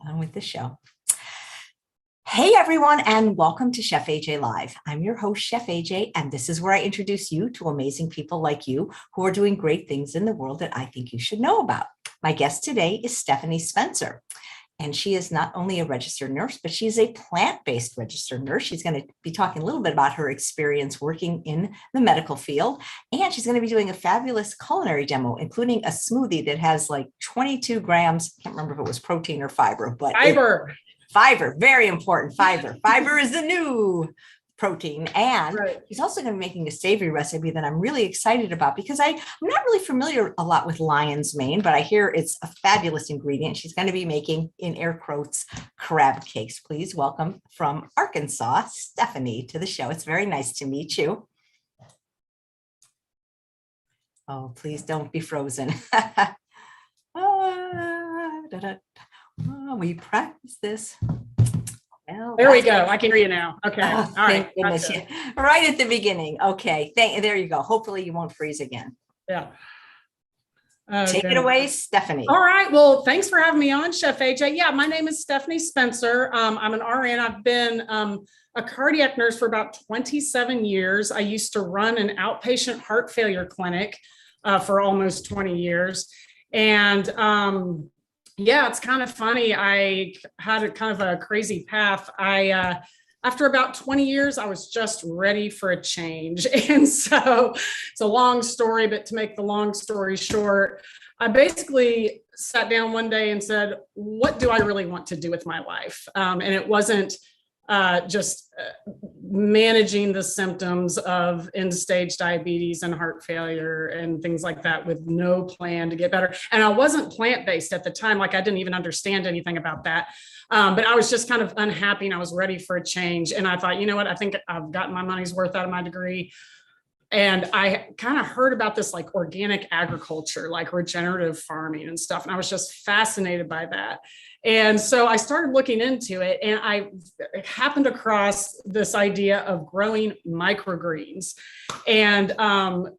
On with the show. Hey everyone, and welcome to Chef AJ Live. I'm your host, Chef AJ, and this is where I introduce you to amazing people like you who are doing great things in the world that I think you should know about. My guest today is Stephanie Spencer, and she is not only a registered nurse, but she's a plant-based registered nurse. She's going to be talking a little bit about her experience working in the medical field, and she's going to be doing a fabulous culinary demo, including a smoothie that has like 22 grams. I can't remember if it was protein or fiber, but fiber, very important. Fiber is the new protein. And she's also going to be making a savory recipe that I'm really excited about because I'm not really familiar a lot with lion's mane, but I hear it's a fabulous ingredient. She's going to be making, in air quotes, crab cakes. Please welcome from Arkansas, Stephanie, to the show. It's very nice to meet you. Oh, please don't be frozen. We practice this. Well, there we go. I can hear you now. Okay. All right. Gotcha. Right at the beginning. Okay. There you go. Hopefully you won't freeze again. Yeah. Take it away, Stephanie. All right. Well, thanks for having me on, Chef AJ. Yeah, my name is Stephanie Spencer. I'm an RN. I've been a cardiac nurse for about 27 years. I used to run an outpatient heart failure clinic for almost 20 years. And yeah, it's kind of funny. I had a kind of a crazy path. After about 20 years, I was just ready for a change. And so it's a long story, but to make the long story short, I basically sat down one day and said, what do I really want to do with my life? And it wasn't just managing the symptoms of end-stage diabetes and heart failure and things like that with no plan to get better. And I wasn't plant-based at the time. Like I didn't even understand anything about that. But I was just kind of unhappy and I was ready for a change. And I thought, you know what, I think I've gotten my money's worth out of my degree. And I kind of heard about this like organic agriculture, like regenerative farming and stuff. And I was just fascinated by that. And so I started looking into it and I happened across this idea of growing microgreens. And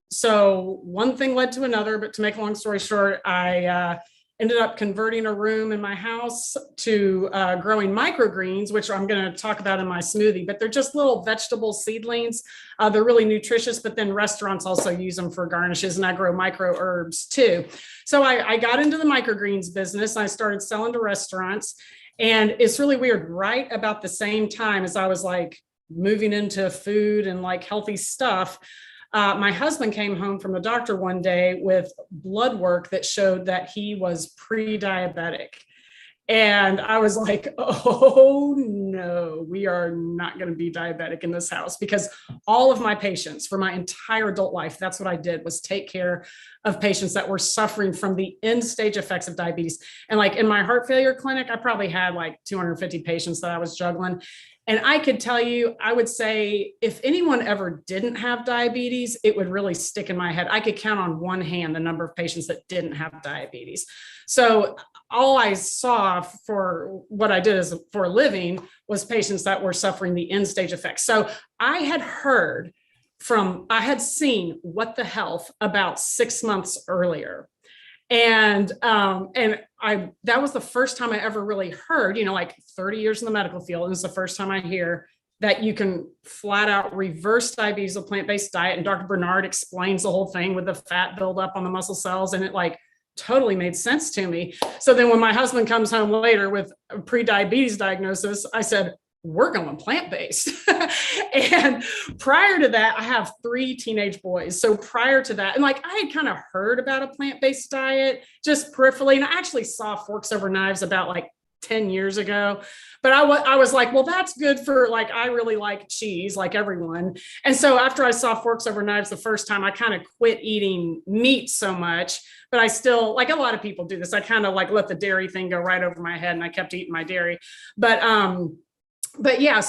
so one thing led to another, but to make a long story short, I ended up converting a room in my house to growing microgreens, which I'm going to talk about in my smoothie, but they're just little vegetable seedlings. They're really nutritious, but then restaurants also use them for garnishes, and I grow micro herbs too. So I got into the microgreens business. I started selling to restaurants, and it's really weird. Right about the same time as I was like moving into food and like healthy stuff, my husband came home from the doctor one day with blood work that showed that he was pre-diabetic. And I was like, oh no, we are not going to be diabetic in this house, because all of my patients for my entire adult life, that's what I did, was take care of patients that were suffering from the end stage effects of diabetes. And like in my heart failure clinic, I probably had like 250 patients that I was juggling. And I could tell you, I would say if anyone ever didn't have diabetes, it would really stick in my head. I could count on one hand the number of patients that didn't have diabetes. So all I saw for what I did as for a living was patients that were suffering the end stage effects. So I had seen What the Health about 6 months earlier. And that was the first time I ever really heard, like 30 years in the medical field. And it's the first time I hear that you can flat out reverse diabetes with plant-based diet. And Dr. Bernard explains the whole thing with the fat buildup on the muscle cells. And it like totally made sense to me. So then when my husband comes home later with a pre-diabetes diagnosis, I said, we're going plant-based. And prior to that, I have 3 teenage boys. So prior to that, and like I had kind of heard about a plant-based diet just peripherally, and I actually saw Forks Over Knives about like 10 years ago. But I was like, well, that's good for like, I really like cheese like everyone. And so after I saw Forks Over Knives the first time, I kind of quit eating meat so much, but I still, like a lot of people do this, I kind of like let the dairy thing go right over my head and I kept eating my dairy. But yeah,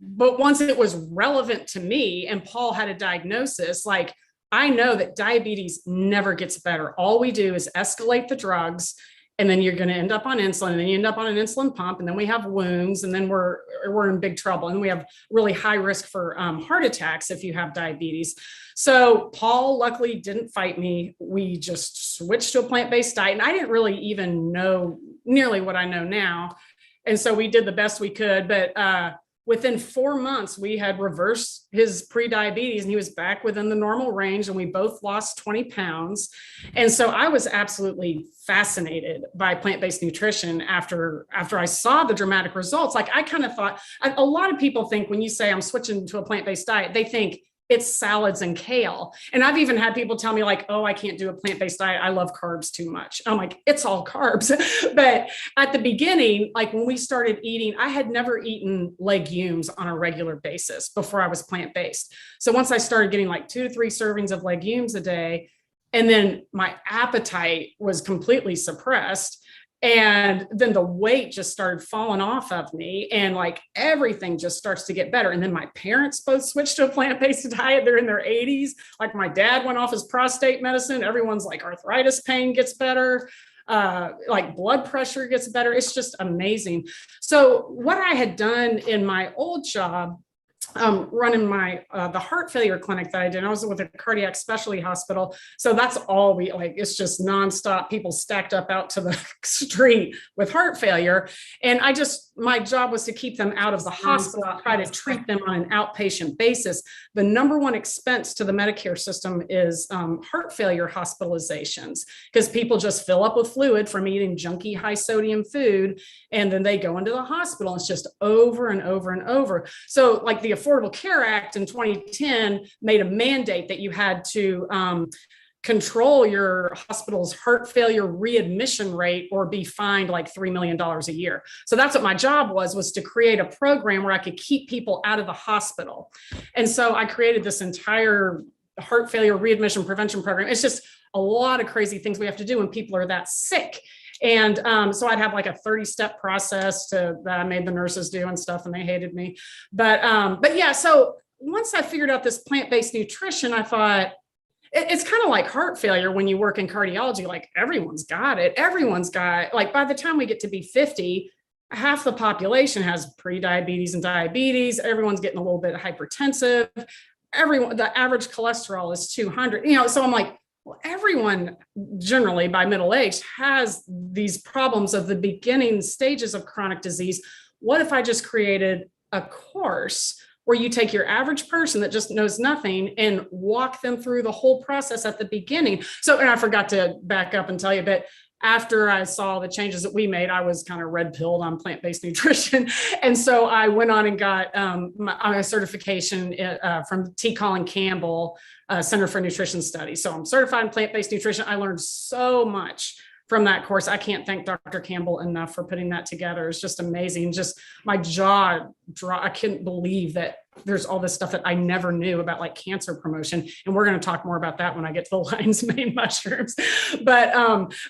but once it was relevant to me and Paul had a diagnosis, like I know that diabetes never gets better. All we do is escalate the drugs, and then you're going to end up on insulin, and then you end up on an insulin pump, and then we have wounds, and then we're in big trouble. And we have really high risk for heart attacks if you have diabetes. So Paul luckily didn't fight me. We just switched to a plant-based diet, and I didn't really even know nearly what I know now. And so we did the best we could, but within 4 months, we had reversed his pre-diabetes and he was back within the normal range, and we both lost 20 pounds. And so I was absolutely fascinated by plant-based nutrition after I saw the dramatic results. Like, I kind of thought, a lot of people think when you say I'm switching to a plant-based diet, they think it's salads and kale. And I've even had people tell me like, oh, I can't do a plant-based diet. I love carbs too much. I'm like, it's all carbs. But at the beginning, like when we started eating, I had never eaten legumes on a regular basis before I was plant-based. So once I started getting like 2 to 3 servings of legumes a day, and then my appetite was completely suppressed. And then the weight just started falling off of me, and like everything just starts to get better. And then my parents both switched to a plant-based diet. They're in their 80s. Like my dad went off his prostate medicine. Everyone's like arthritis pain gets better. Like blood pressure gets better. It's just amazing. So what I had done in my old job, running my the heart failure clinic that I did. I was with a cardiac specialty hospital. So that's all we like, it's just nonstop people stacked up out to the street with heart failure. And my job was to keep them out of the hospital, try to treat them on an outpatient basis. The number one expense to the Medicare system is heart failure hospitalizations, because people just fill up with fluid from eating junky high sodium food, and then they go into the hospital. It's just over and over and over. So like the Affordable Care Act in 2010 made a mandate that you had to control your hospital's heart failure readmission rate or be fined like $3 million a year. So that's what my job was to create a program where I could keep people out of the hospital. And so I created this entire heart failure readmission prevention program. It's just a lot of crazy things we have to do when people are that sick. And so I'd have like a 30-step process that I made the nurses do and stuff, and they hated me. But yeah, so once I figured out this plant-based nutrition, I thought, it's kind of like heart failure when you work in cardiology, like everyone's got it. Everyone's got, like by the time we get to be 50, half the population has pre-diabetes and diabetes. Everyone's getting a little bit hypertensive. The average cholesterol is 200, so I'm like, well, everyone generally by middle age has these problems of the beginning stages of chronic disease. What if I just created a course where you take your average person that just knows nothing and walk them through the whole process at the beginning? So, and I forgot to back up and tell you, but after I saw the changes that we made, I was kind of red pilled on plant-based nutrition. And so I went on and got my certification from T. Colin Campbell Center for Nutrition Studies. So I'm certified in plant-based nutrition. I learned so much from that course. I can't thank Dr. Campbell enough for putting that together. It's just amazing. Just my jaw dropped. I couldn't believe that there's all this stuff that I never knew about, like cancer promotion. And we're going to talk more about that when I get to the lion's mane mushrooms. But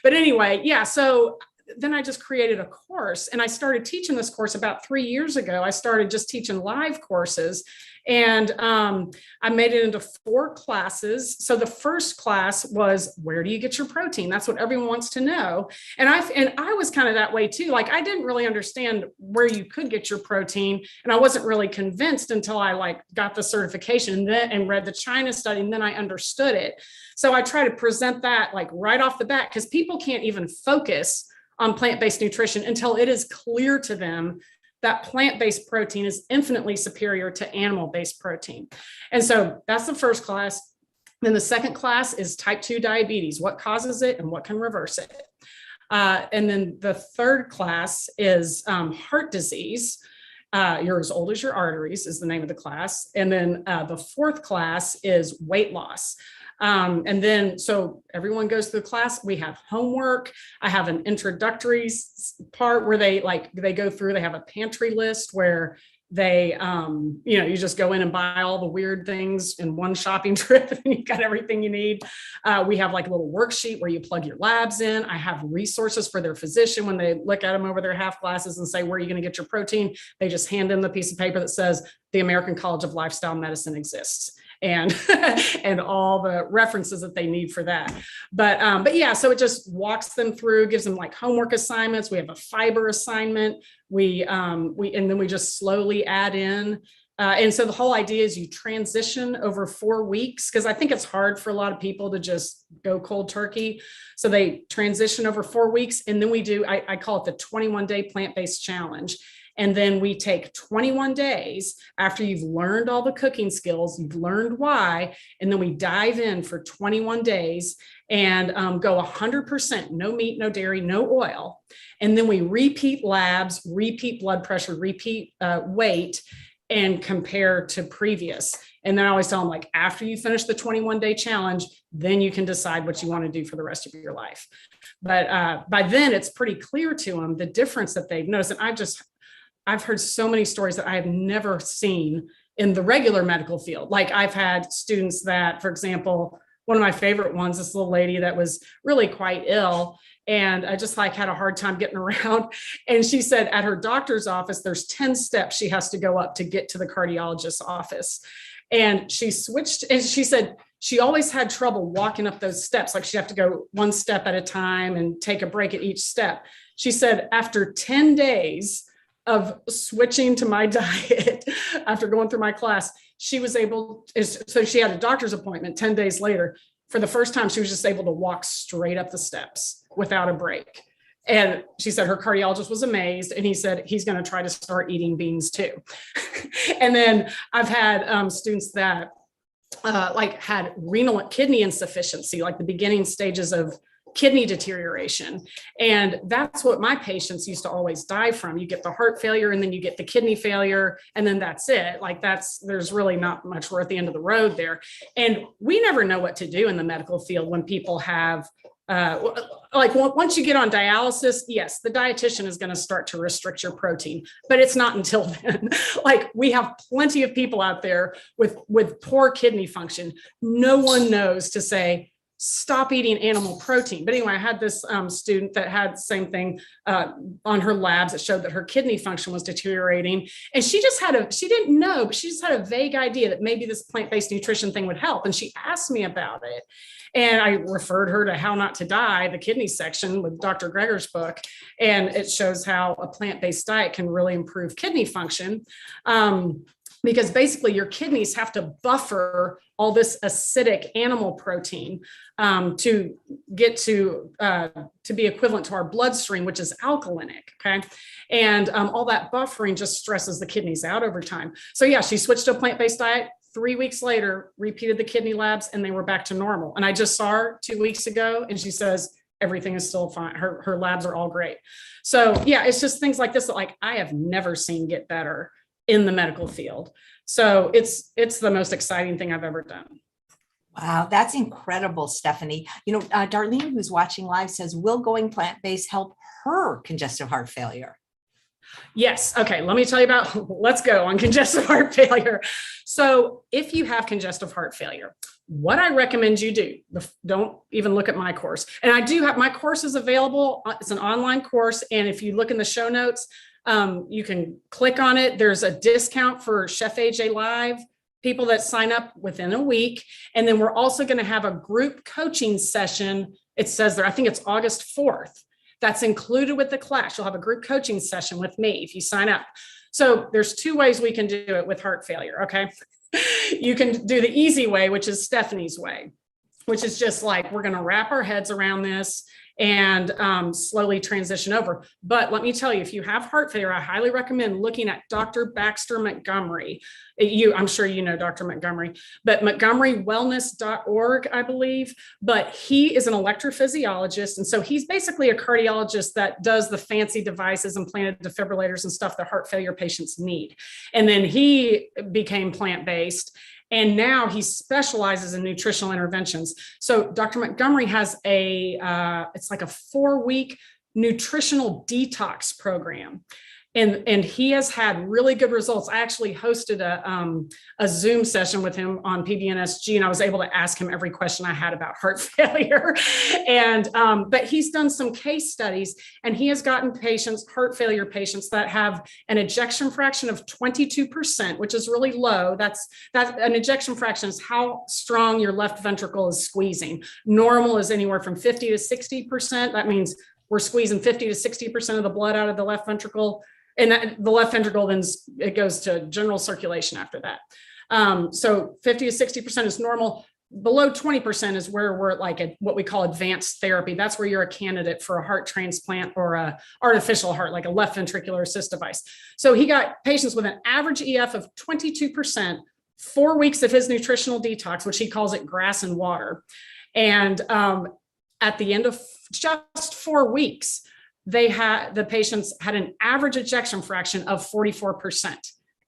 anyway, yeah. So then I just created a course, and I started teaching this course about 3 years ago. I started just teaching live courses, and I made it into 4 classes. So the first class was, where do you get your protein? That's what everyone wants to know. And I was kind of that way too. Like, I didn't really understand where you could get your protein, and I wasn't really convinced until I like got the certification and read the China study, and then I understood it. So I try to present that like right off the bat, because people can't even focus on plant-based nutrition until it is clear to them that plant-based protein is infinitely superior to animal-based protein. And so that's the first class. Then the second class is type 2 diabetes, what causes it and what can reverse it. And then the third class is heart disease. You're as old as your arteries is the name of the class. And then the fourth class is weight loss. And then, so everyone goes through the class. We have homework. I have an introductory part where they go through, they have a pantry list where they, you just go in and buy all the weird things in one shopping trip, and you got everything you need. We have like a little worksheet where you plug your labs in. I have resources for their physician when they look at them over their half glasses and say, where are you going to get your protein? They just hand them the piece of paper that says the American College of Lifestyle Medicine exists, and and all the references that they need for that. But yeah, so it just walks them through, gives them like homework assignments. We have a fiber assignment. And then we just slowly add in And so the whole idea is you transition over 4 weeks, because I think it's hard for a lot of people to just go cold turkey. So they transition over 4 weeks. And then we do, I call it the 21-day plant-based challenge. And then we take 21 days after you've learned all the cooking skills, you've learned why, and then we dive in for 21 days and go 100%, no meat, no dairy, no oil. And then we repeat labs, repeat blood pressure, repeat weight, and compare to previous. And then I always tell them, like, after you finish the 21-day challenge, then you can decide what you want to do for the rest of your life. But by then it's pretty clear to them the difference that they've noticed. And I've heard so many stories that I have never seen in the regular medical field. Like, I've had students that, for example, one of my favorite ones, this little lady that was really quite ill, and I just had a hard time getting around. And she said at her doctor's office, there's 10 steps she has to go up to get to the cardiologist's office. And she switched, and she said she always had trouble walking up those steps. Like, she'd have to go one step at a time and take a break at each step. She said after 10 days of switching to my diet, after going through my class, she was able, so she had a doctor's appointment 10 days later. For the first time, she was just able to walk straight up the steps without a break. And she said her cardiologist was amazed, and he said he's going to try to start eating beans too. And then I've had students that had renal kidney insufficiency, like the beginning stages of kidney deterioration. And that's what my patients used to always die from. You get the heart failure, and then you get the kidney failure, and then that's it. There's really not much. We're at the end of the road there. And we never know what to do in the medical field when people have, once you get on dialysis, yes, the dietitian is going to start to restrict your protein, but it's not until then. We have plenty of people out there with poor kidney function. No one knows to say, stop eating animal protein. But anyway, I had this student that had the same thing on her labs that showed that her kidney function was deteriorating. And she didn't know, but she just had a vague idea that maybe this plant-based nutrition thing would help. And she asked me about it. And I referred her to How Not to Die, the kidney section with Dr. Greger's book. And it shows how a plant-based diet can really improve kidney function. Because basically your kidneys have to buffer all this acidic animal protein to get to be equivalent to our bloodstream, which is alkalinic, okay? And all that buffering just stresses the kidneys out over time. So yeah, she switched to a plant-based diet. 3 weeks later, repeated the kidney labs, and they were back to normal. And I just saw her 2 weeks ago, and she says, everything is still fine. Her labs are all great. So yeah, it's just things like this that I have never seen get better in the medical field. So it's the most exciting thing I've ever done. Wow, that's incredible, Stephanie. Darlene, who's watching live, says, will going plant-based help her congestive heart failure? Yes. Okay. Let me tell you let's go on congestive heart failure. So if you have congestive heart failure, what I recommend you do, don't even look at my course. And I do have, my course is available. It's an online course. And if you look in the show notes, you can click on it. There's a discount for Chef AJ Live people that sign up within a week. And then we're also going to have a group coaching session. It says there, I think it's August 4th. That's included with the class. You'll have a group coaching session with me if you sign up. So there's 2 ways we can do it with heart failure. Okay. You can do the easy way, which is Stephanie's way, which is just we're going to wrap our heads around this and slowly transition over. But let me tell you, if you have heart failure, I highly recommend looking at Dr. Baxter Montgomery. I'm sure you know Dr. Montgomery, but montgomerywellness.org, I believe. But he is an electrophysiologist. And so he's basically a cardiologist that does the fancy devices, implanted defibrillators and stuff that heart failure patients need. And then he became plant-based. And now he specializes in nutritional interventions. So Dr. Montgomery has it's like a 4-week nutritional detox program. And he has had really good results. I actually hosted a Zoom session with him on PBNSG, and I was able to ask him every question I had about heart failure. And but he's done some case studies, and he has gotten heart failure patients that have an ejection fraction of 22%, which is really low. That's an ejection fraction is how strong your left ventricle is squeezing. Normal is anywhere from 50 to 60%. That means we're squeezing 50 to 60% of the blood out of the left ventricle. And the left ventricle, then it goes to general circulation after that. So 50 to 60% is normal. Below 20% is where we're at like what we call advanced therapy. That's where you're a candidate for a heart transplant or a artificial heart, like a left ventricular assist device. So he got patients with an average EF of 22%, 4 weeks of his nutritional detox, which he calls it grass and water. And at the end of just 4 weeks, the patients had an average ejection fraction of 44%.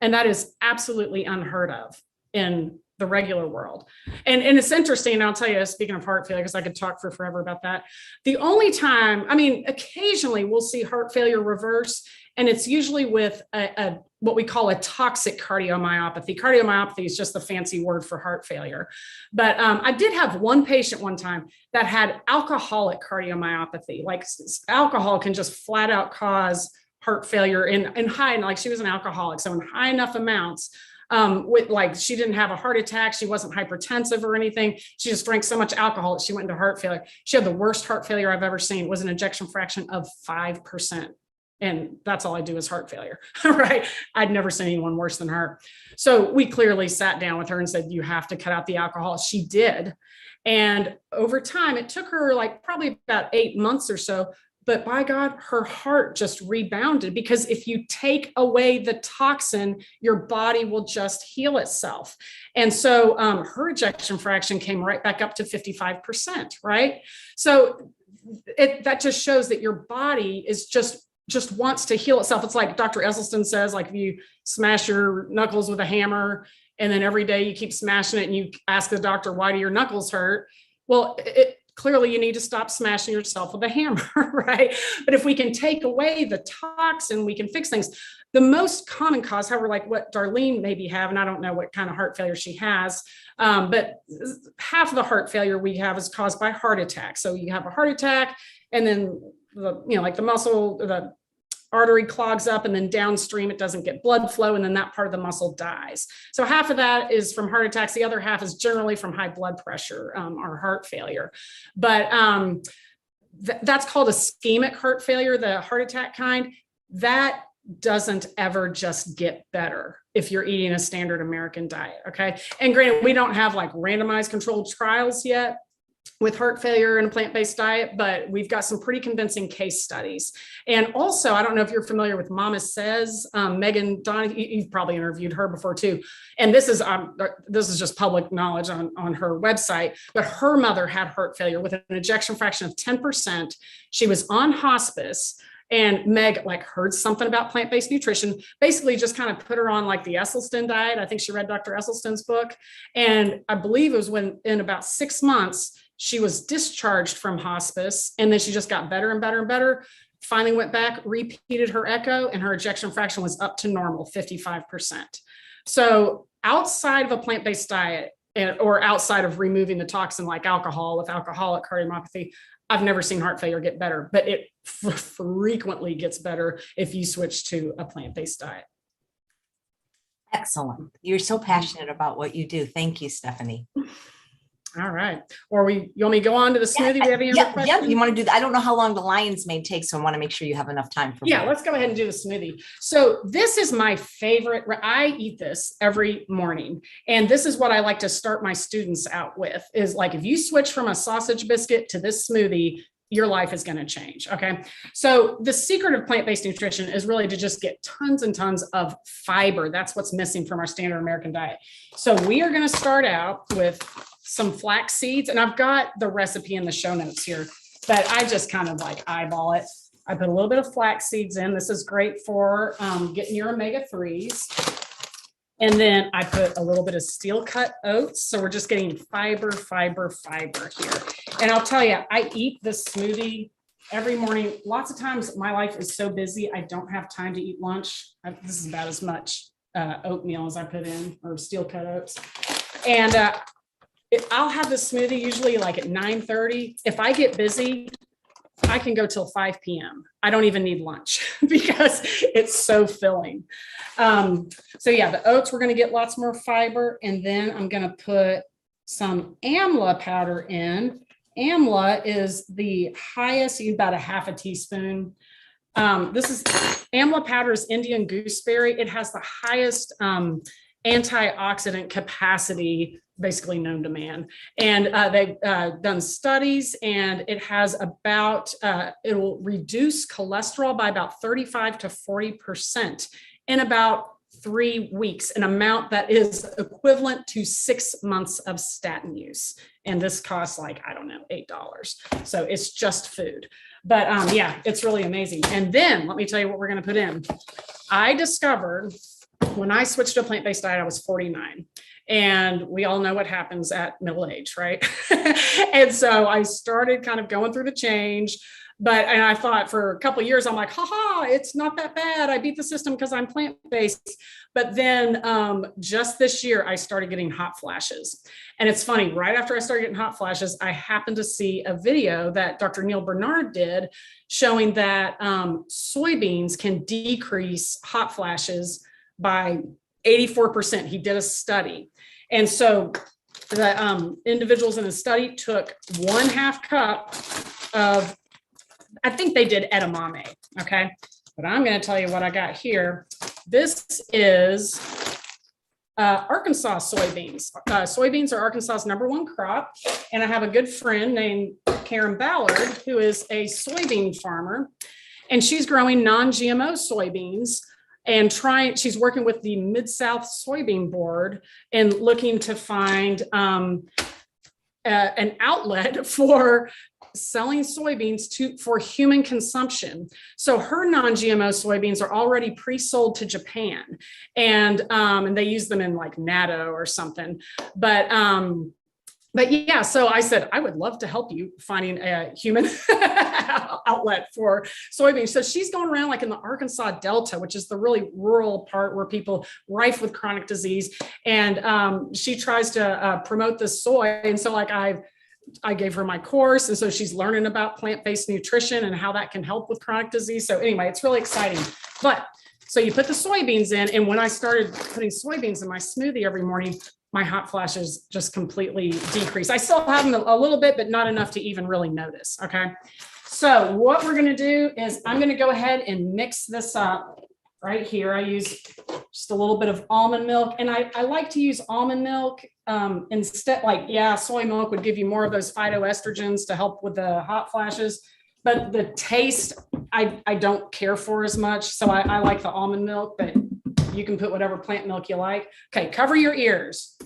And that is absolutely unheard of in the regular world. And it's interesting, and I'll tell you, speaking of heart failure, because I could talk for forever about that. The only time, I mean, occasionally we'll see heart failure reverse, and it's usually with what we call a toxic cardiomyopathy. Cardiomyopathy is just the fancy word for heart failure. But I did have one patient one time that had alcoholic cardiomyopathy. Like alcohol can just flat out cause heart failure in high, like she was an alcoholic. So in high enough amounts, with like, she didn't have a heart attack. She wasn't hypertensive or anything. She just drank so much alcohol that she went into heart failure. She had the worst heart failure I've ever seen. It was an ejection fraction of 5%. And that's all I do is heart failure, right? I'd never seen anyone worse than her. So we clearly sat down with her and said, you have to cut out the alcohol. She did. And over time, it took her like probably about 8 months or so, but by God, her heart just rebounded, because if you take away the toxin, your body will just heal itself. And so her ejection fraction came right back up to 55%, right? So that just shows that your body is just wants to heal itself. It's like Dr. Esselstyn says, like if you smash your knuckles with a hammer and then every day you keep smashing it and you ask the doctor, why do your knuckles hurt? Well, clearly you need to stop smashing yourself with a hammer, right? But if we can take away the toxin, we can fix things. The most common cause, however, like what Darlene maybe have, and I don't know what kind of heart failure she has, but half of the heart failure we have is caused by heart attack. So you have a heart attack and then like the muscle, the artery clogs up, and then downstream it doesn't get blood flow, and then that part of the muscle dies. So half of that is from heart attacks. The other half is generally from high blood pressure or heart failure. But that's called ischemic heart failure, the heart attack kind. That doesn't ever just get better if you're eating a standard American diet, okay? And granted, we don't have like randomized controlled trials yet with heart failure and a plant-based diet, but we've got some pretty convincing case studies. And also, I don't know if you're familiar with Mama Says, Megan Donahue, you've probably interviewed her before too. And this is just public knowledge on her website, but her mother had heart failure with an ejection fraction of 10%. She was on hospice. And Meg like heard something about plant-based nutrition, basically just kind of put her on like the Esselstyn diet. I think she read Dr. Esselstyn's book. And I believe it was when in about 6 months, she was discharged from hospice, and then she just got better and better and better. Finally went back, repeated her echo, and her ejection fraction was up to normal, 55%. So outside of a plant-based diet or outside of removing the toxin like alcohol with alcoholic cardiomyopathy, I've never seen heart failure get better, but it frequently gets better if you switch to a plant-based diet. Excellent. You're so passionate about what you do. Thank you, Stephanie. All right. Or you want me to go on to the smoothie? We have any other questions? Yeah, you want to do that? I don't know how long the lion's mane takes, so I want to make sure you have enough time for Yeah, let's go ahead and do the smoothie. So this is my favorite. I eat this every morning. And this is what I like to start my students out with is like, if you switch from a sausage biscuit to this smoothie, your life is going to change. Okay. So the secret of plant-based nutrition is really to just get tons and tons of fiber. That's what's missing from our standard American diet. So we are going to start out with some flax seeds, and I've got the recipe in the show notes here, but I just kind of like eyeball it. I put a little bit of flax seeds in. This is great for getting your omega-3s. And then I put a little bit of steel cut oats. So we're just getting fiber here. And I'll tell you, I eat this smoothie every morning. Lots of times my life is so busy, I don't have time to eat lunch. This is about as much oatmeal as I put in, or steel cut oats. And I'll have this smoothie usually like at 9:30. If I get busy, I can go till 5 p.m. I don't even need lunch because it's so filling. So yeah, the oats, we're going to get lots more fiber. And then I'm going to put some Amla powder in. Amla is the highest, about a half a teaspoon. This is Amla powder is Indian gooseberry. It has the highest antioxidant capacity basically known to man. And they've done studies, and it has about, it will reduce cholesterol by about 35 to 40% in about 3 weeks, an amount that is equivalent to 6 months of statin use. And this costs like, I don't know, $8. So it's just food. But yeah, it's really amazing. And then let me tell you what we're going to put in. I discovered when I switched to a plant-based diet, I was 49. And we all know what happens at middle age, right? And so I started kind of going through the change. And I thought for a couple of years, I'm like, haha, it's not that bad. I beat the system because I'm plant-based. But then just this year, I started getting hot flashes. And it's funny, right after I started getting hot flashes, I happened to see a video that Dr. Neil Bernard did showing that soybeans can decrease hot flashes by 84%. He did a study. And so the individuals in the study took 1/2 cup of, I think they did edamame, okay? But I'm going to tell you what I got here. This is Arkansas soybeans. Soybeans are Arkansas's #1 crop. And I have a good friend named Karen Ballard, who is a soybean farmer. And she's growing non-GMO soybeans and she's working with the Mid-South Soybean Board and looking to find an outlet for selling soybeans for human consumption. So her non-GMO soybeans are already pre-sold to Japan, and they use them in like natto or something. But yeah, so I said, I would love to help you finding a human outlet for soybeans. So she's going around like in the Arkansas Delta, which is the really rural part where people rife with chronic disease. And she tries to promote this soy. And so like I gave her my course. And so she's learning about plant-based nutrition and how that can help with chronic disease. So anyway, it's really exciting. But so you put the soybeans in, and when I started putting soybeans in my smoothie every morning, my hot flashes just completely decreased. I still have them a little bit, but not enough to even really notice. Okay. So what we're going to do is I'm going to go ahead and mix this up right here. I use just a little bit of almond milk, and I like to use almond milk instead. Like, yeah, soy milk would give you more of those phytoestrogens to help with the hot flashes, but the taste I don't care for as much. So I like the almond milk, but you can put whatever plant milk you like. Okay, cover your ears.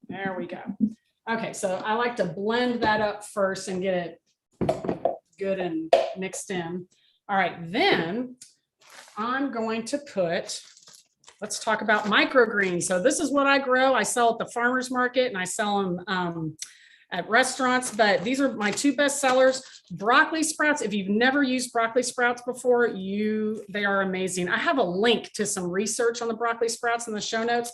There we go. Okay, so I like to blend that up first and get it good and mixed in. All right, then I'm going to let's talk about microgreens. So this is what I grow. I sell at the farmer's market, and I sell them at restaurants, but these are my 2 best sellers. Broccoli sprouts. If you've never used broccoli sprouts before, they are amazing. I have a link to some research on the broccoli sprouts in the show notes.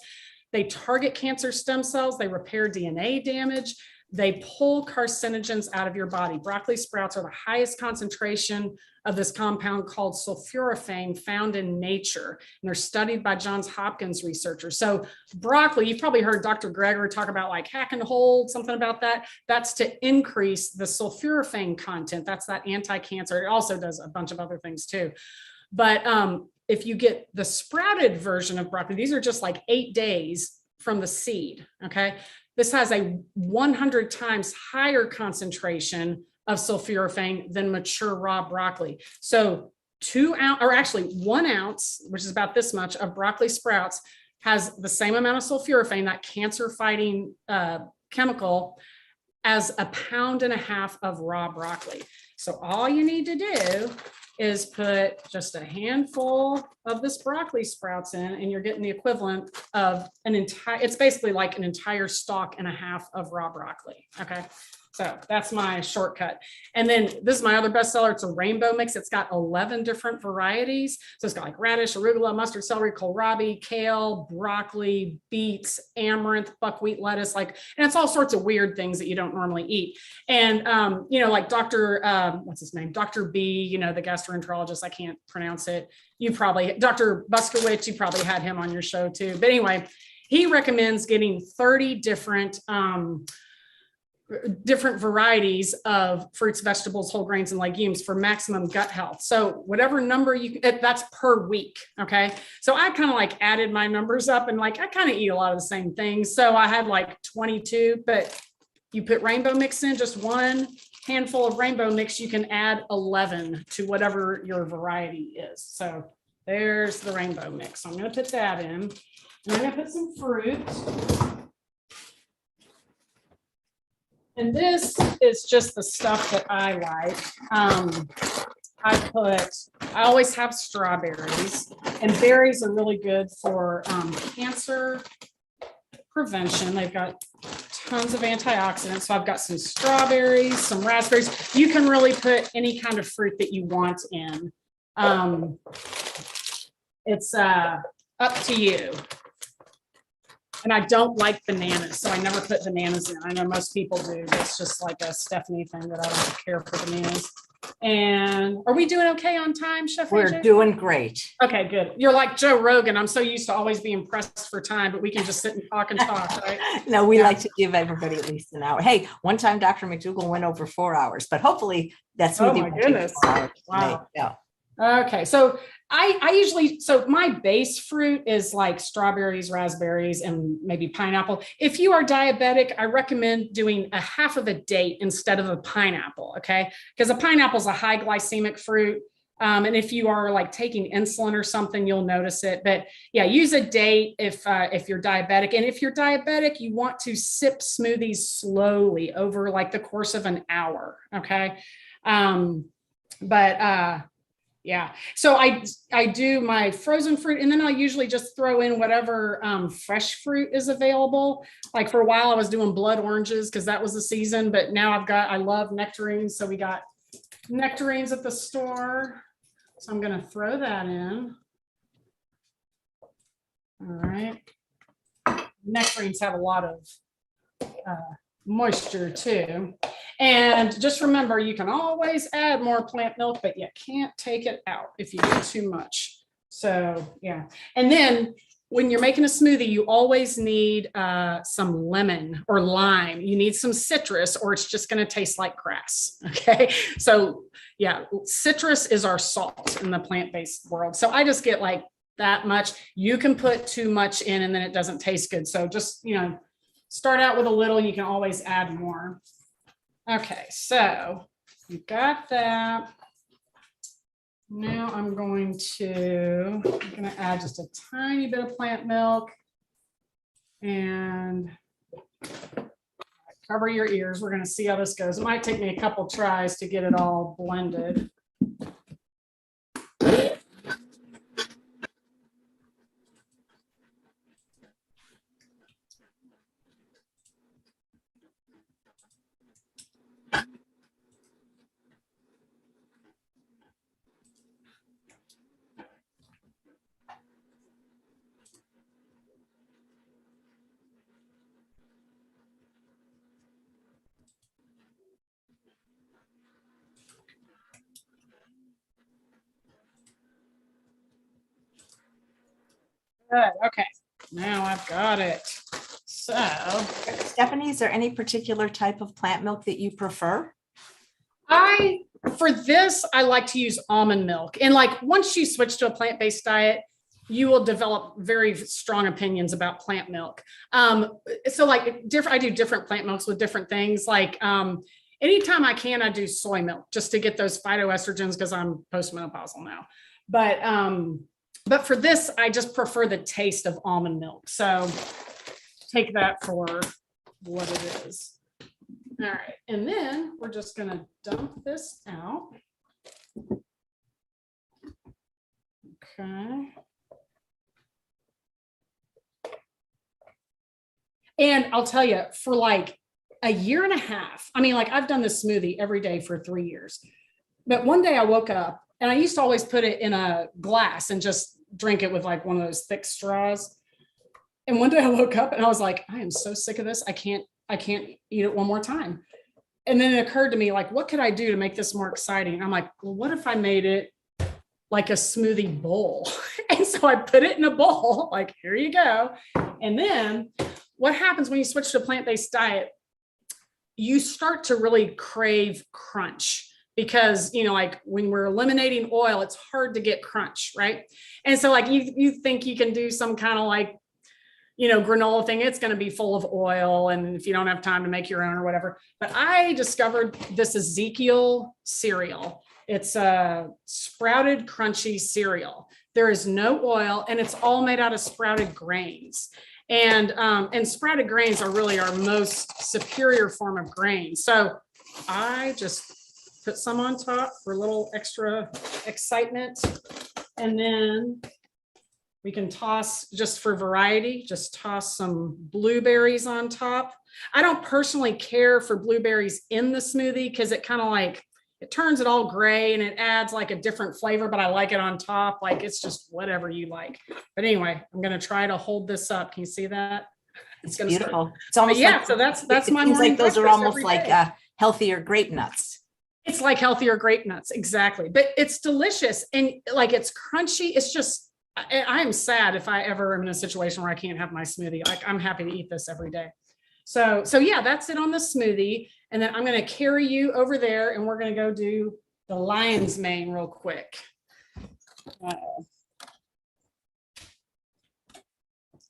They target cancer stem cells. They repair DNA damage. They pull carcinogens out of your body. Broccoli sprouts are the highest concentration of this compound called sulforaphane found in nature. And they're studied by Johns Hopkins researchers. So broccoli, you've probably heard Dr. Greger talk about like hack and hold, something about that. That's to increase the sulforaphane content. That's that anti-cancer. It also does a bunch of other things too. But if you get the sprouted version of broccoli, these are just like 8 days from the seed, okay? This has a 100 times higher concentration of sulforaphane than mature raw broccoli. So 1 ounce, which is about this much of broccoli sprouts, has the same amount of sulforaphane, that cancer-fighting chemical, as 1.5 pounds of raw broccoli. So all you need to do is put just a handful of this broccoli sprouts in, and you're getting the equivalent of it's basically like an entire stalk and a half of raw broccoli. Okay. So that's my shortcut. And then this is my other bestseller. It's a rainbow mix. It's got 11 different varieties. So it's got like radish, arugula, mustard, celery, kohlrabi, kale, broccoli, beets, amaranth, buckwheat lettuce, and it's all sorts of weird things that you don't normally eat. And, like Dr. What's his name? Dr. B, the gastroenterologist, I can't pronounce it. Dr. Buskowitz, you probably had him on your show too. But anyway, he recommends getting 30 different varieties of fruits, vegetables, whole grains, and legumes for maximum gut health. So whatever number that's per week. Okay. So I kind of like added my numbers up, and like, I kind of eat a lot of the same things. So I had like 22, but you put rainbow mix in, just one handful of rainbow mix, you can add 11 to whatever your variety is. So there's the rainbow mix. So I'm going to put that in. And I'm going to put some fruit. And this is just the stuff that I like. I always have strawberries, and berries are really good for cancer prevention. They've got tons of antioxidants. So I've got some strawberries, some raspberries. You can really put any kind of fruit that you want in. It's up to you. And I don't like bananas, so I never put bananas in. I know most people do. It's just like a Stephanie thing that I don't care for bananas. And are we doing okay on time, Chef We're AJ? doing great. Okay, good. You're like Joe Rogan. I'm so used to always being pressed for time, but we can just sit and talk, right? No, we like to give everybody at least an hour. Hey, one time Dr. McDougall went over 4 hours, but hopefully that's Oh my goodness. Wow. Yeah. Okay, so I usually, so my base fruit is like strawberries, raspberries, and maybe pineapple. If you are diabetic, I recommend doing a half of a date instead of a pineapple, okay? Because a pineapple is a high glycemic fruit. And if you are like taking insulin or something, you'll notice it. But yeah, use a date if you're diabetic. And if you're diabetic, you want to sip smoothies slowly over like the course of an hour, okay? Yeah, so I do my frozen fruit, and then I'll usually just throw in whatever fresh fruit is available. Like for a while I was doing blood oranges because that was the season, but now I love nectarines. So we got nectarines at the store. So I'm gonna throw that in. All right. Nectarines have a lot of moisture too. And just remember, you can always add more plant milk, but you can't take it out if you get too much. So yeah. And then when you're making a smoothie, you always need some lemon or lime. You need some citrus, or it's just going to taste like grass. Okay. So yeah, citrus is our salt in the plant-based world. So I just get like that much. You can put too much in and then it doesn't taste good. So just, start out with a little, you can always add more. Okay, so you got that. Now I'm going to add just a tiny bit of plant milk and cover your ears. We're going to see how this goes. It might take me a couple tries to get it all blended. Good. Okay. Now I've got it. So, Stephanie, is there any particular type of plant milk that you prefer? for this, I like to use almond milk. And like once you switch to a plant-based diet, you will develop very strong opinions about plant milk. So like I do different plant milks with different things. Like anytime I can, I do soy milk just to get those phytoestrogens because I'm postmenopausal now. But for this, I just prefer the taste of almond milk. So take that for what it is. All right, and then we're just gonna dump this out. Okay. And I'll tell you, for like a year and a half, I mean, like I've done this smoothie every day for 3 years. But one day I woke up and I used to always put it in a glass and just drink it with like one of those thick straws. And one day I woke up and I was like, I am so sick of this. I can't eat it one more time. And then it occurred to me, like, what could I do to make this more exciting? I'm like, well, what if I made it like a smoothie bowl? And so I put it in a bowl, like, here you go. And then what happens when you switch to a plant-based diet, you start to really crave crunch because, like when we're eliminating oil, it's hard to get crunch, right? And so like you think you can do some kind of like, granola thing, it's going to be full of oil. And if you don't have time to make your own or whatever, but I discovered this Ezekiel cereal. It's a sprouted crunchy cereal. There is no oil and it's all made out of sprouted grains. And sprouted grains are really our most superior form of grain. So I just put some on top for a little extra excitement. And then we can toss, just for variety, just toss some blueberries on top. I don't personally care for blueberries in the smoothie because it kind of like, it turns it all gray and it adds like a different flavor, but I like it on top. Like it's just whatever you like. But anyway, I'm going to try to hold this up. Can you see that? It's beautiful. Start. It's almost like, so that's my morning. Like those are almost like healthier grape nuts. It's like healthier grape nuts. Exactly. But it's delicious. And like, it's crunchy. It's just, I am sad if I ever am in a situation where I can't have my smoothie. Like I'm happy to eat this every day. So yeah, that's it on the smoothie. And then I'm going to carry you over there and we're going to go do the lion's mane real quick.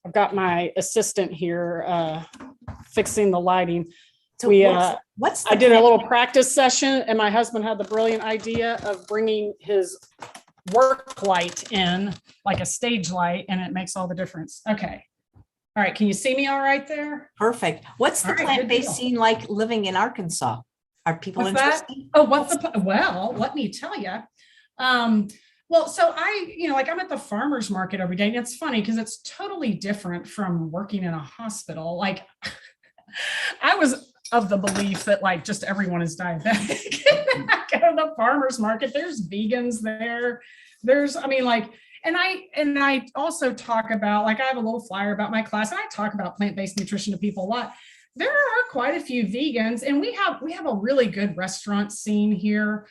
I've got my assistant here fixing the lighting. So I did a little practice session and my husband had the brilliant idea of bringing his work light in like a stage light and it makes all the difference. Okay. All right. Can you see me all right there? Perfect. What's the plant-based scene like living in Arkansas? Are people interested? Well, let me tell you. Well, so I'm at the farmer's market every day and it's funny because it's totally different from working in a hospital. Like I was of the belief that like just everyone is diabetic. I go to the farmer's market, there's vegans there. And I also talk about, like I have a little flyer about my class and I talk about plant-based nutrition to people a lot. There are quite a few vegans and we have a really good restaurant scene here.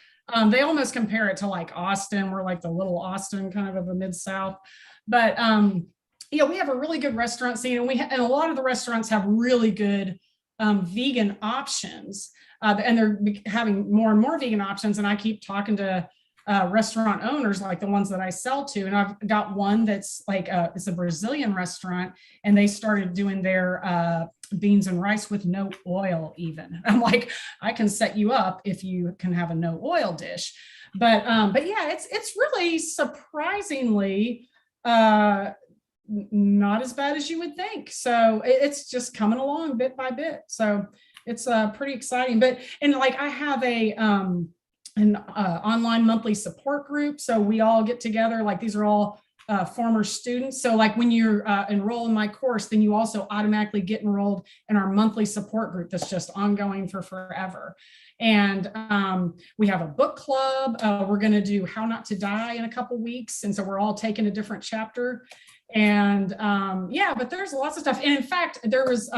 They almost compare it to like Austin. We're like the little Austin kind of the Mid-South. But we have a really good restaurant scene and a lot of the restaurants have really good vegan options. And they're having more and more vegan options. And I keep talking to restaurant owners like the ones that I sell to. And I've got one that's like, it's a Brazilian restaurant and they started doing their beans and rice with no oil even. I'm like, I can set you up if you can have a no oil dish. But yeah, it's really surprisingly not as bad as you would think. So it's just coming along bit by bit. So it's pretty exciting. And I have an online monthly support group. So we all get together, like these are all former students. So like when you're enroll in my course, then you also automatically get enrolled in our monthly support group that's just ongoing for forever. And we have a book club. We're going to do How Not to Die in a couple weeks. And so we're all taking a different chapter. And but there's lots of stuff. And in fact, there was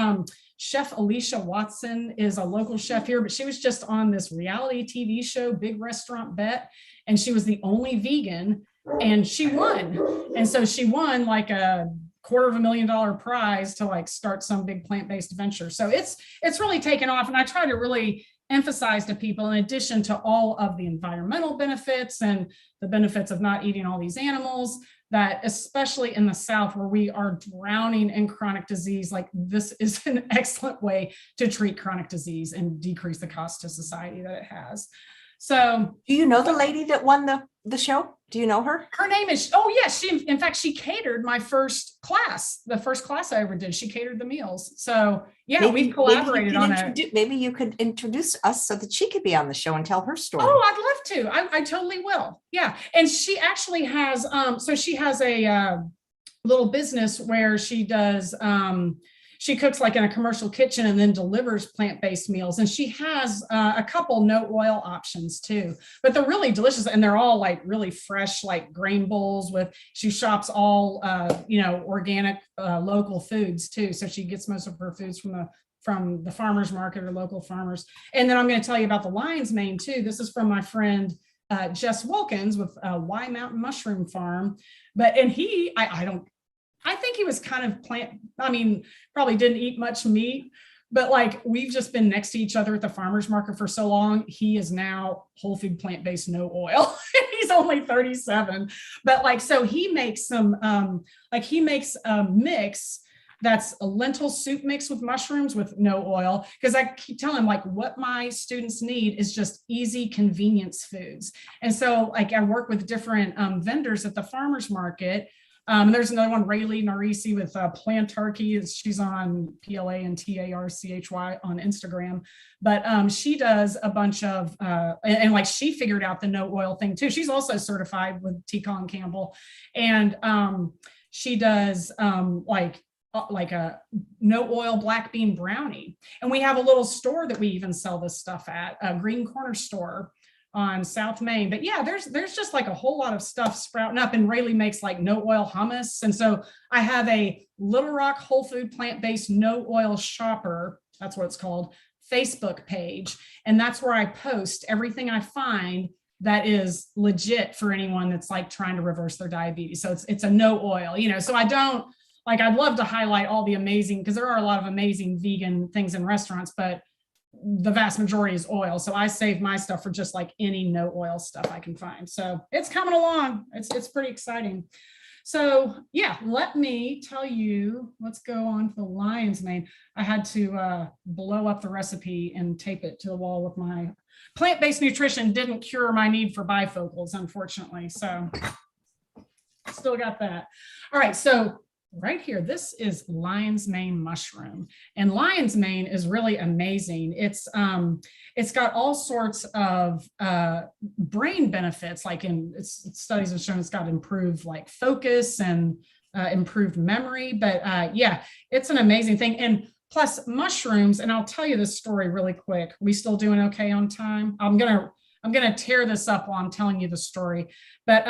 Chef Alicia Watson is a local chef here, but she was just on this reality TV show, Big Restaurant Bet, and she was the only vegan and she won. And so she won like a $250,000 prize to like start some big plant-based venture. So it's really taken off. And I try to really emphasize to people, in addition to all of the environmental benefits and the benefits of not eating all these animals, that especially in the South where we are drowning in chronic disease, like this is an excellent way to treat chronic disease and decrease the cost to society that it has. So do you know the lady that won the show? Do you know her? Her name is, in fact, she catered my first class, the first class I ever did. She catered the meals. So yeah, we collaborated on it. Maybe you could introduce us so that she could be on the show and tell her story. Oh, I'd love to. I totally will. Yeah. And she actually has, so she has a little business where she does, she cooks like in a commercial kitchen and then delivers plant-based meals. And she has a couple no oil options too, but they're really delicious. And they're all like really fresh, like grain bowls she shops all, organic local foods too. So she gets most of her foods from the farmer's market or local farmers. And then I'm going to tell you about the lion's mane too. This is from my friend, Jess Wilkins with Y Mountain Mushroom Farm. I don't I think he was kind of probably didn't eat much meat, but like we've just been next to each other at the farmer's market for so long. He is now whole food, plant-based, no oil. He's only 37, but like, so he makes he makes a mix that's a lentil soup mix with mushrooms with no oil. Because I keep telling him like what my students need is just easy convenience foods. And so like I work with different vendors at the farmer's market. There's another one, Rayleigh Narisi with Plantarchy. She's on PLANTARCHY on Instagram. But she does a bunch of, and like she figured out the no oil thing too. She's also certified with T. Colin Campbell. And she does like a no oil black bean brownie. And we have a little store that we even sell this stuff at, a Green Corner store on South Main. But yeah, there's just like a whole lot of stuff sprouting up, and Rayleigh makes like no oil hummus. And so I have a Little Rock Whole Food Plant-Based No Oil Shopper, that's what it's called, Facebook page. And that's where I post everything I find that is legit for anyone that's like trying to reverse their diabetes. So it's a no oil, so I don't, like, I'd love to highlight all the amazing, because there are a lot of amazing vegan things in restaurants, but the vast majority is oil. So I save my stuff for just like any no oil stuff I can find. So it's coming along. It's pretty exciting. So yeah, let me tell you, let's go on to the lion's mane. I had to blow up the recipe and tape it to the wall with my plant-based nutrition. Didn't cure my need for bifocals, unfortunately. So still got that. All right. So right here, this is lion's mane mushroom, and lion's mane is really amazing. It's got all sorts of brain benefits, like studies have shown it's got improved like focus and improved memory. But yeah, it's an amazing thing. And plus mushrooms, and I'll tell you this story really quick. We still doing okay on time? I'm gonna tear this up while I'm telling you the story. But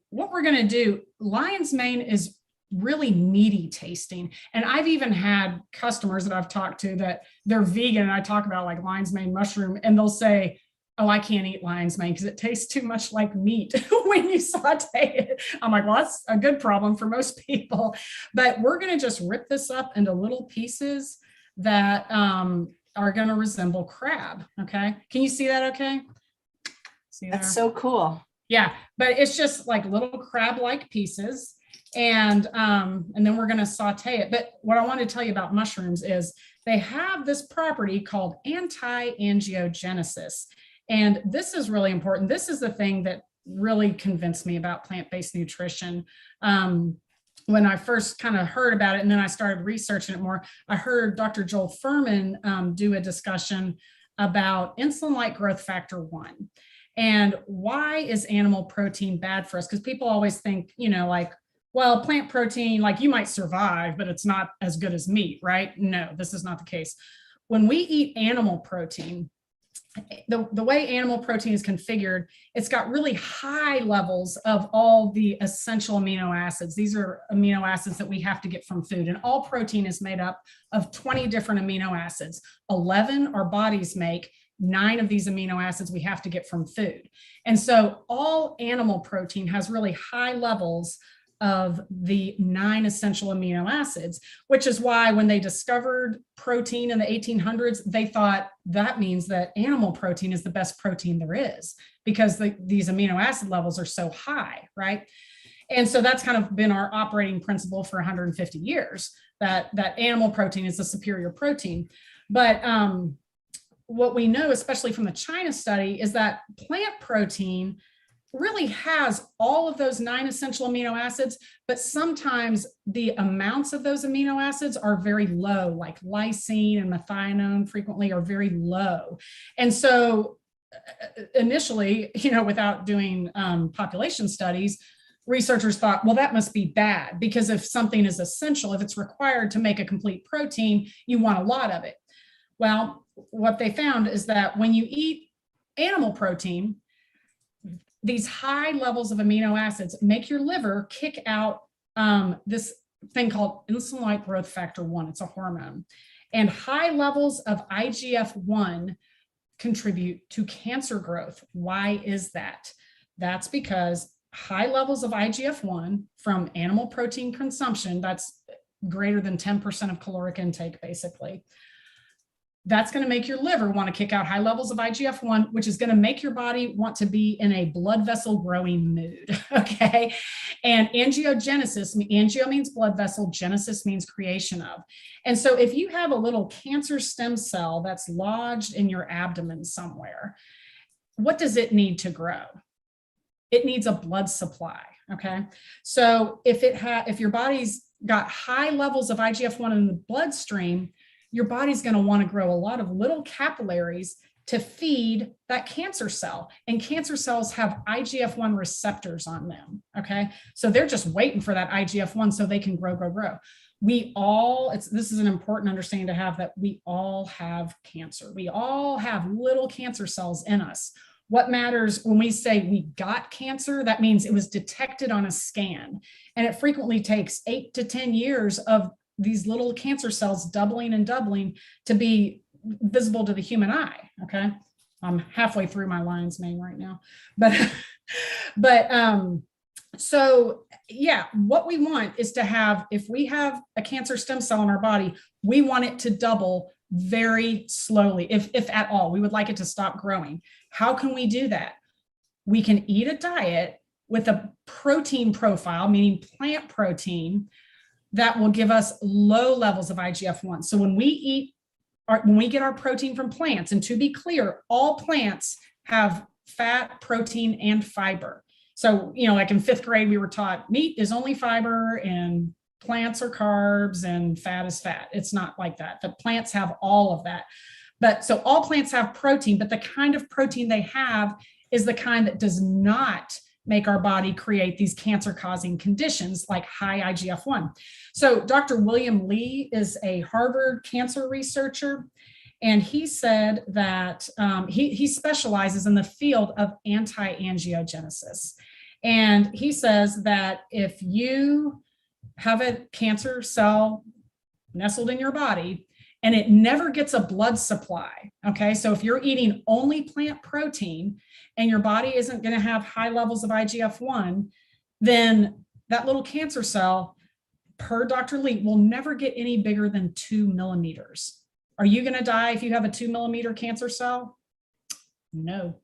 what we're gonna do, lion's mane is really meaty tasting. And I've even had customers that I've talked to that they're vegan, and I talk about like lion's mane mushroom, and they'll say, oh, I can't eat lion's mane because it tastes too much like meat when you saute it. I'm like, well, that's a good problem for most people. But we're going to just rip this up into little pieces that are going to resemble crab. Okay. Can you see that okay? See there? That's so cool. Yeah. But it's just like little crab-like pieces. And then we're going to saute it. But what I want to tell you about mushrooms is they have this property called anti-angiogenesis. And this is really important. This is the thing that really convinced me about plant-based nutrition. When I first kind of heard about it, and then I started researching it more, I heard Dr. Joel Furman do a discussion about insulin-like growth factor 1. And why is animal protein bad for us? Because people always think, like, well, plant protein, like you might survive, but it's not as good as meat, right? No, this is not the case. When we eat animal protein, the way animal protein is configured, it's got really high levels of all the essential amino acids. These are amino acids that we have to get from food. And all protein is made up of 20 different amino acids. 11 our bodies make. 9 of these amino acids we have to get from food. And so all animal protein has really high levels of the 9 essential amino acids, which is why when they discovered protein in the 1800s, they thought that means that animal protein is the best protein there is, because these amino acid levels are so high, right? And so that's kind of been our operating principle for 150 years, that animal protein is the superior protein. But what we know, especially from the China study, is that plant protein really has all of those 9 essential amino acids, but sometimes the amounts of those amino acids are very low, like lysine and methionine frequently are very low. And so initially, without doing population studies, researchers thought, well, that must be bad, because if something is essential, if it's required to make a complete protein, you want a lot of it. Well, what they found is that when you eat animal protein, these high levels of amino acids make your liver kick out this thing called insulin-like growth factor 1. It's a hormone. And high levels of IGF-1 contribute to cancer growth. Why is that? That's because high levels of IGF-1 from animal protein consumption. That's greater than 10% of caloric intake, basically. That's going to make your liver want to kick out high levels of IGF-1, which is going to make your body want to be in a blood vessel growing mood. Okay. And angiogenesis, angio means blood vessel, genesis means creation of. And so if you have a little cancer stem cell that's lodged in your abdomen somewhere, what does it need to grow? It needs a blood supply. Okay. So if your body's got high levels of IGF-1 in the bloodstream, your body's going to want to grow a lot of little capillaries to feed that cancer cell. And cancer cells have IGF-1 receptors on them. Okay. So they're just waiting for that IGF-1 so they can grow. This is an important understanding to have, that we all have cancer. We all have little cancer cells in us. What matters when we say we got cancer, that means it was detected on a scan. And it frequently takes 8 to 10 years of these little cancer cells doubling and doubling to be visible to the human eye. Okay. I'm halfway through my lion's mane right now, so yeah, what we want is to have, if we have a cancer stem cell in our body, we want it to double very slowly. If at all, we would like it to stop growing. How can we do that? We can eat a diet with a protein profile, meaning plant protein, that will give us low levels of IGF-1. So when we get our protein from plants, and to be clear, all plants have fat, protein, and fiber. So, like in 5th grade, we were taught meat is only fiber and plants are carbs and fat is fat. It's not like that. The plants have all of that. But so all plants have protein, but the kind of protein they have is the kind that does not make our body create these cancer-causing conditions like high IGF-1. So Dr. William Lee is a Harvard cancer researcher, and he said that he specializes in the field of anti-angiogenesis. And he says that if you have a cancer cell nestled in your body and it never gets a blood supply, okay, so if you're eating only plant protein and your body isn't going to have high levels of IGF-1, then that little cancer cell, per Dr. Lee, will never get any bigger than 2 millimeters. Are you going to die if you have a 2 millimeter cancer cell? No.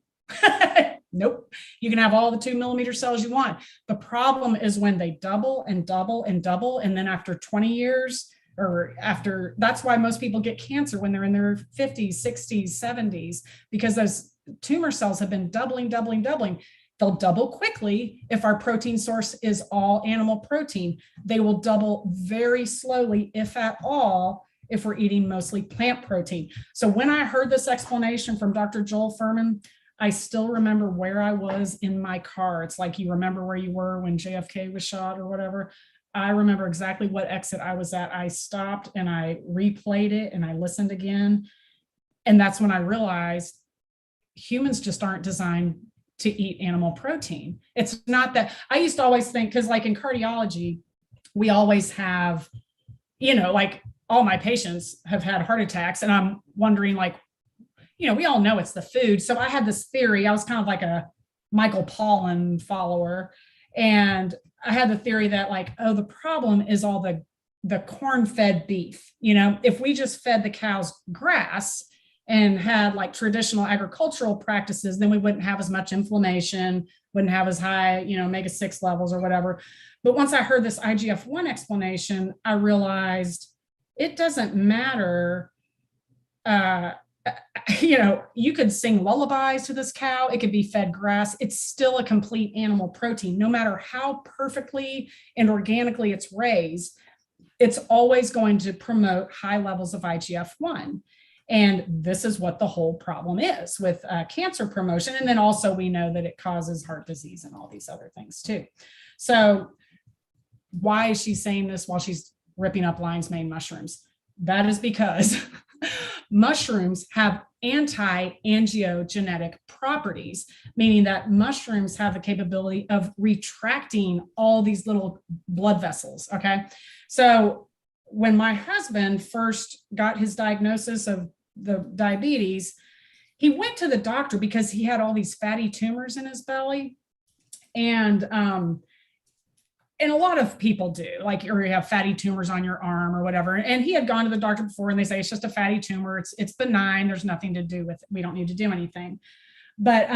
Nope. You can have all the 2 millimeter cells you want. The problem is when they double and double and double, and then after 20 years, that's why most people get cancer when they're in their 50s, 60s, 70s, because those tumor cells have been doubling. They'll double quickly if our protein source is all animal protein. They will double very slowly, if at all, if we're eating mostly plant protein. So when I heard this explanation from Dr. Joel Fuhrman, I still remember where I was in my car. It's like you remember where you were when JFK was shot or whatever. I remember exactly what exit I was at. I stopped and I replayed it and I listened again. And that's when I realized humans just aren't designed to eat animal protein. It's not that I used to always think, because like in cardiology, we always have, like all my patients have had heart attacks, and I'm wondering, like, we all know it's the food. So I had this theory. I was kind of like a Michael Pollan follower. And I had the theory that the problem is all the corn-fed beef. If we just fed the cows grass and had like traditional agricultural practices, then we wouldn't have as much inflammation, wouldn't have as high, omega-6 levels or whatever. But once I heard this IGF-1 explanation, I realized it doesn't matter. You could sing lullabies to this cow. It could be fed grass. It's still a complete animal protein. No matter how perfectly and organically it's raised, it's always going to promote high levels of IGF-1. And this is what the whole problem is with cancer promotion. And then also we know that it causes heart disease and all these other things too. So why is she saying this while she's ripping up lion's mane mushrooms? That is because mushrooms have anti-angiogenetic properties, meaning that mushrooms have the capability of retracting all these little blood vessels. Okay. So when my husband first got his diagnosis of the diabetes, he went to the doctor because he had all these fatty tumors in his belly. And a lot of people do, like, or you have fatty tumors on your arm or whatever. And he had gone to the doctor before and they say, it's just a fatty tumor. It's benign. There's nothing to do with it. We don't need to do anything. But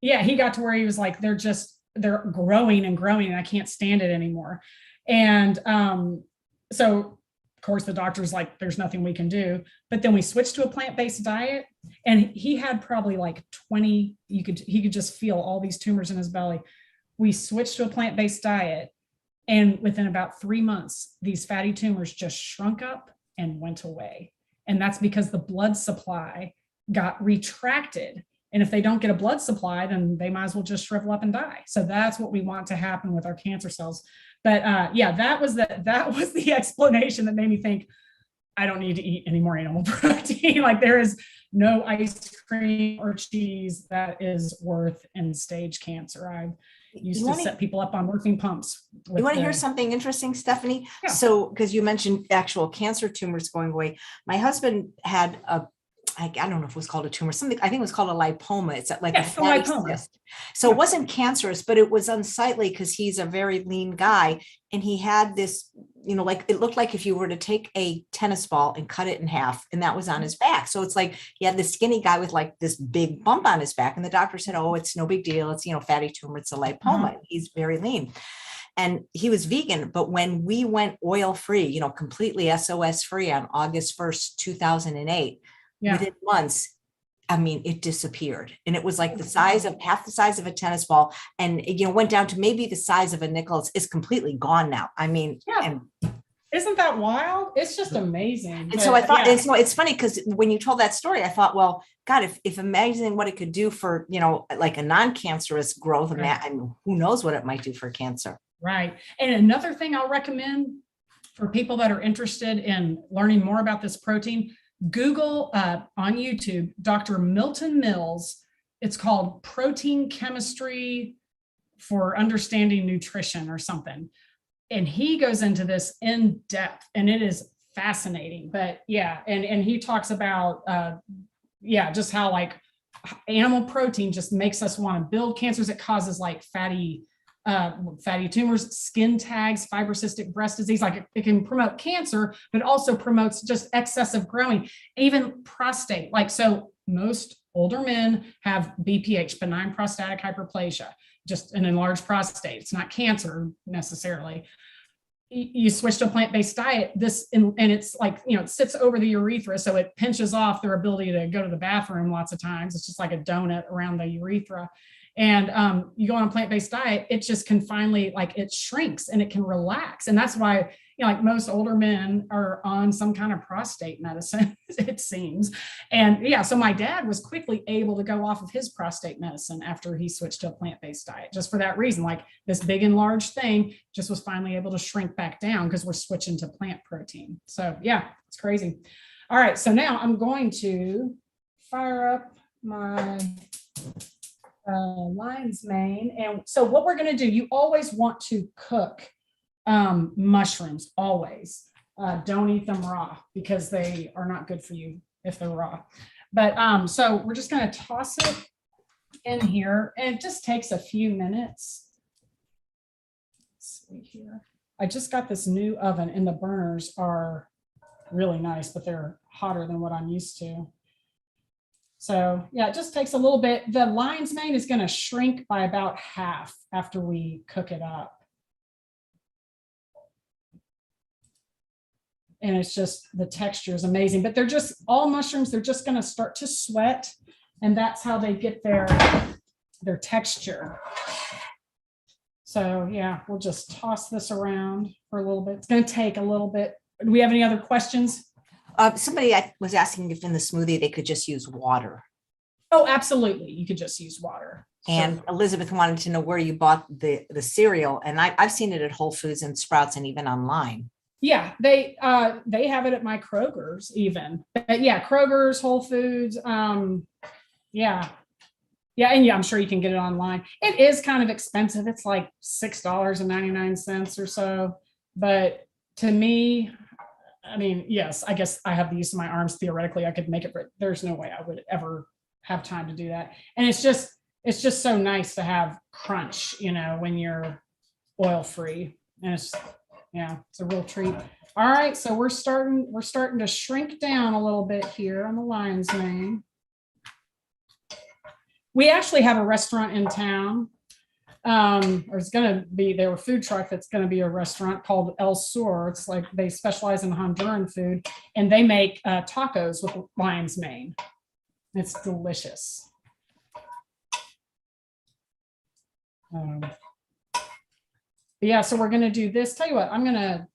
yeah, he got to where he was like, they're growing and growing and I can't stand it anymore. And so of course the doctor's like, there's nothing we can do. But then we switched to a plant-based diet and he had probably like 20, he could just feel all these tumors in his belly. We switched to a plant-based diet, and within about 3 months, these fatty tumors just shrunk up and went away. And that's because the blood supply got retracted. And if they don't get a blood supply, then they might as well just shrivel up and die. So that's what we want to happen with our cancer cells. But yeah, that was the explanation that made me think, I don't need to eat any more animal protein. Like, there is no ice cream or cheese that is worth end stage cancer. I used to set people up on morphine pumps. You want to hear something interesting, Stephanie? Yeah. So, because you mentioned actual cancer tumors going away, my husband had I don't know if it was called a tumor, something, I think it was called a lipoma. It's like a fatty cyst. So it wasn't cancerous, but it was unsightly because he's a very lean guy. And he had this, like, it looked like if you were to take a tennis ball and cut it in half, and that was on his back. So it's like he had this skinny guy with like this big bump on his back. And the doctor said, oh, it's no big deal. It's, fatty tumor. It's a lipoma. He's very lean. And he was vegan. But when we went oil free, completely SOS free on August 1st, 2008, within months, I mean, it disappeared. And it was like half the size of a tennis ball. And, went down to maybe the size of a nickel. It's completely gone now. I mean, isn't that wild? It's just amazing. And so I thought, and so it's funny because when you told that story, I thought, well, God, if amazing what it could do for, like a non-cancerous growth, and who knows what it might do for cancer. Right. And another thing I'll recommend for people that are interested in learning more about this protein, Google on YouTube, Dr. Milton Mills. It's called Protein Chemistry for Understanding Nutrition or something. And he goes into this in depth and it is fascinating. But yeah, and he talks about, just how like animal protein just makes us want to build cancers. It causes like fatty tumors, skin tags, fibrocystic breast disease. Like it can promote cancer, but also promotes just excessive growing, even prostate. Like, so most older men have BPH, benign prostatic hyperplasia, just an enlarged prostate. It's not cancer necessarily. You switch to a plant-based diet, and it's like, it sits over the urethra. So it pinches off their ability to go to the bathroom lots of times. It's just like a donut around the urethra. And you go on a plant-based diet, it just can finally, like, it shrinks and it can relax. And that's why, like most older men are on some kind of prostate medicine, it seems. And yeah, so my dad was quickly able to go off of his prostate medicine after he switched to a plant-based diet, just for that reason. Like, this big enlarged thing just was finally able to shrink back down because we're switching to plant protein. So yeah, it's crazy. All right, so now I'm going to fire up my lion's mane. And so what we're going to do, you always want to cook mushrooms, always. Don't eat them raw because they are not good for you if they're raw. But so we're just going to toss it in here, and it just takes a few minutes. Let's see here. I just got this new oven and the burners are really nice, but they're hotter than what I'm used to. So yeah, it just takes a little bit. The lion's mane is going to shrink by about half after we cook it up. And it's just, the texture is amazing, but they're just, all mushrooms, they're just going to start to sweat, and that's how they get their texture. So yeah, we'll just toss this around for a little bit. It's going to take a little bit. Do we have any other questions? Somebody was asking if in the smoothie they could just use water. Oh, absolutely. You could just use water. And so, Elizabeth wanted to know where you bought the cereal. And I've seen it at Whole Foods and Sprouts and even online. Yeah, they have it at my Kroger's even. But yeah, Kroger's, Whole Foods. Yeah. And yeah, I'm sure you can get it online. It is kind of expensive. It's like $6.99 or so. But to me, I mean, yes, I guess I have the use of my arms. Theoretically, I could make it, but there's no way I would ever have time to do that. And it's just, it's just so nice to have crunch, you know, when you're oil free. And it's, yeah, it's a real treat. All right, so we're starting to shrink down a little bit here on the lion's mane. We actually have a restaurant in town. Or it's going to be, there were food truck that's going to be a restaurant called El Sur. It's like they specialize in Honduran food, and they make tacos with lion's mane. It's delicious. Yeah, so we're going to do this. Tell you what, I'm going to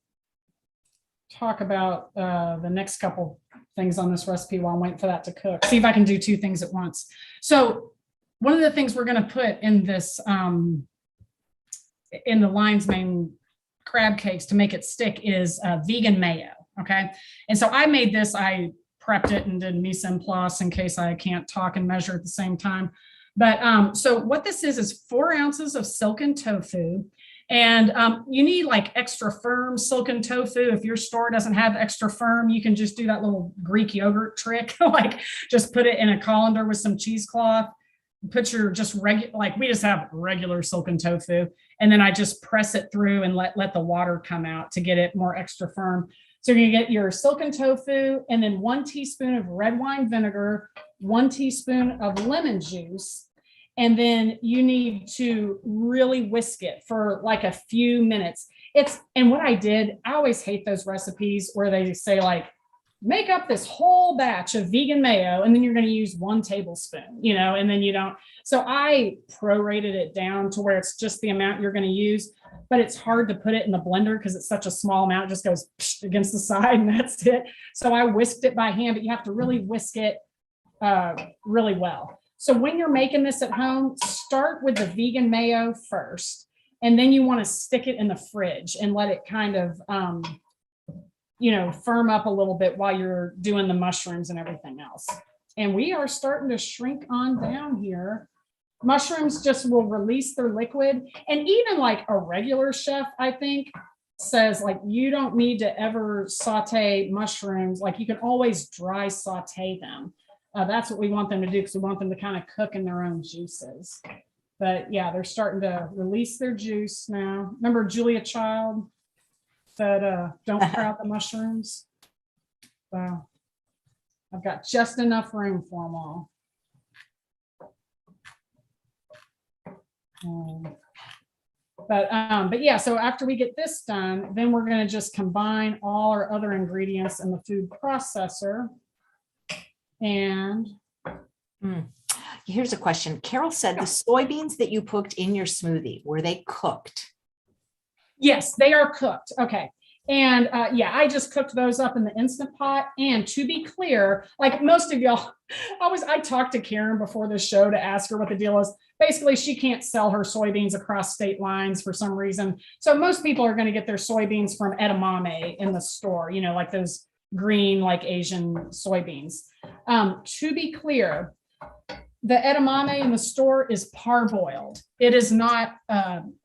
talk about the next couple things on this recipe while I'm waiting for that to cook. See if I can do two things at once. So one of the things we're going to put in this, in the lion's mane crab cakes to make it stick is vegan mayo. Okay. And so I made this, I prepped it and did mise en place in case I can't talk and measure at the same time. But so what this is 4 ounces of silken tofu. And you need like extra firm silken tofu. If your store doesn't have extra firm, you can just do that little Greek yogurt trick, like just put it in a colander with some cheesecloth, put your just regular, like we just have regular silken tofu. And then I just press it through and let the water come out to get it more extra firm. So you're gonna get your silken tofu and then 1 teaspoon of red wine vinegar, 1 teaspoon of lemon juice. And then you need to really whisk it for like a few minutes. And what I did, I always hate those recipes where they say like, make up this whole batch of vegan mayo, and then you're going to use 1 tablespoon, you know, and then you don't. So I prorated it down to where it's just the amount you're going to use, but it's hard to put it in the blender because it's such a small amount. It just goes against the side and that's it. So I whisked it by hand, but you have to really whisk it really well. So when you're making this at home, start with the vegan mayo first, and then you want to stick it in the fridge and let it kind of, you know, firm up a little bit while you're doing the mushrooms and everything else. And we are starting to shrink on down here. Mushrooms just will release their liquid. And even like a regular chef, I think, says like, you don't need to ever saute mushrooms. Like you can always dry saute them. That's what we want them to do because we want them to kind of cook in their own juices. But yeah, they're starting to release their juice now. Remember Julia Child said, don't crowd the mushrooms. So I've got just enough room for them all. But yeah, so after we get this done, then we're going to just combine all our other ingredients in the food processor. And here's a question. Carol said the soybeans that you cooked in your smoothie, were they cooked? Yes, they are cooked. Okay. And yeah, I just cooked those up in the Instant Pot. And to be clear, like most of y'all, I talked to Karen before the show to ask her what the deal is. Basically, she can't sell her soybeans across state lines for some reason. So most people are going to get their soybeans from edamame in the store, you know, like those green, like Asian soybeans. To be clear, the edamame in the store is parboiled. It is not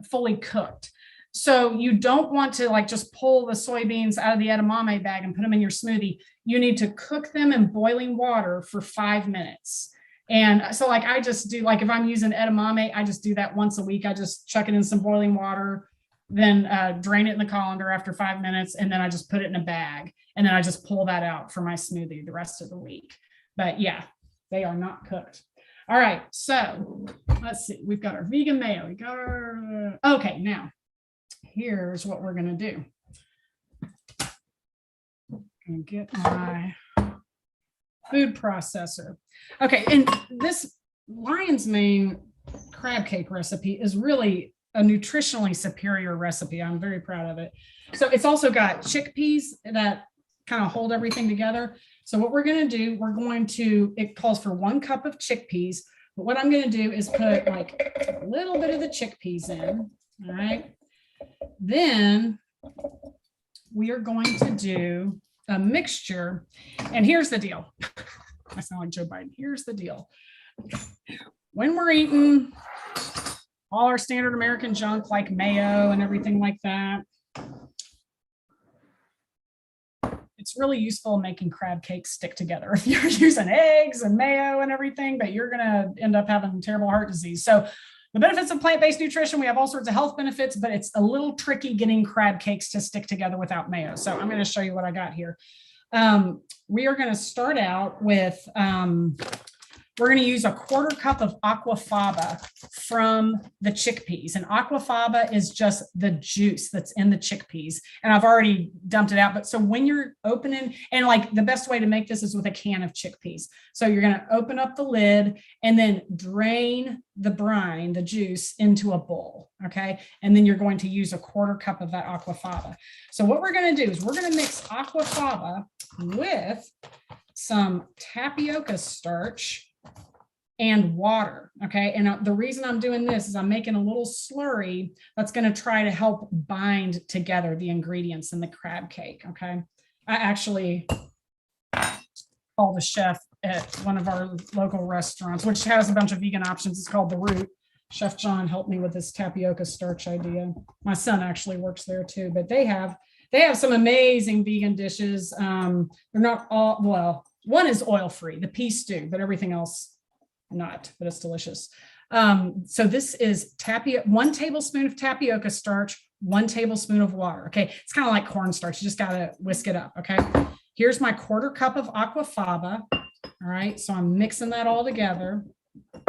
fully cooked. So you don't want to like just pull the soybeans out of the edamame bag and put them in your smoothie. You need to cook them in boiling water for 5 minutes. And so like I just do, like if I'm using edamame, I just do that once a week. I just chuck it in some boiling water, then drain it in the colander after 5 minutes, and then I just put it in a bag. And then I just pull that out for my smoothie the rest of the week. But yeah, they are not cooked. All right, so let's see. We've got our vegan mayo. We got our, okay, now here's what we're gonna do. And get my food processor. Okay, and this lion's mane crab cake recipe is really a nutritionally superior recipe. I'm very proud of it. So it's also got chickpeas that kind of hold everything together. So what we're going to do, it calls for 1 cup of chickpeas, but what I'm going to do is put like a little bit of the chickpeas in. All right. Then we are going to do a mixture. And here's the deal. I sound like Joe Biden. Here's the deal. When we're eating all our standard American junk like mayo and everything like that, it's it's really useful making crab cakes stick together if you're using eggs and mayo and everything, but you're going to end up having terrible heart disease. So the benefits of plant-based nutrition, we have all sorts of health benefits, but it's a little tricky getting crab cakes to stick together without mayo. So I'm going to show you what I got here. We are going to start out with, we're going to use a 1/4 cup of aquafaba from the chickpeas. And aquafaba is just the juice that's in the chickpeas. And I've already dumped it out. But so when you're opening, and like the best way to make this is with a can of chickpeas. So you're going to open up the lid and then drain the brine, the juice, into a bowl. Okay. And then you're going to use a 1/4 cup of that aquafaba. So what we're going to do is we're going to mix aquafaba with some tapioca starch and water. Okay. And the reason I'm doing this is I'm making a little slurry that's going to try to help bind together the ingredients in the crab cake. Okay. I actually called a chef at one of our local restaurants, which has a bunch of vegan options. It's called The Root. Chef John helped me with this tapioca starch idea. My son actually works there too, but they have some amazing vegan dishes. They're not all, well, one is oil-free, the pea stew, but everything else not, but it's delicious. So this is 1 tablespoon of tapioca starch, 1 tablespoon of water. Okay. It's kind of like cornstarch. You just got to whisk it up. Okay. Here's my 1/4 cup of aquafaba. All right. So I'm mixing that all together.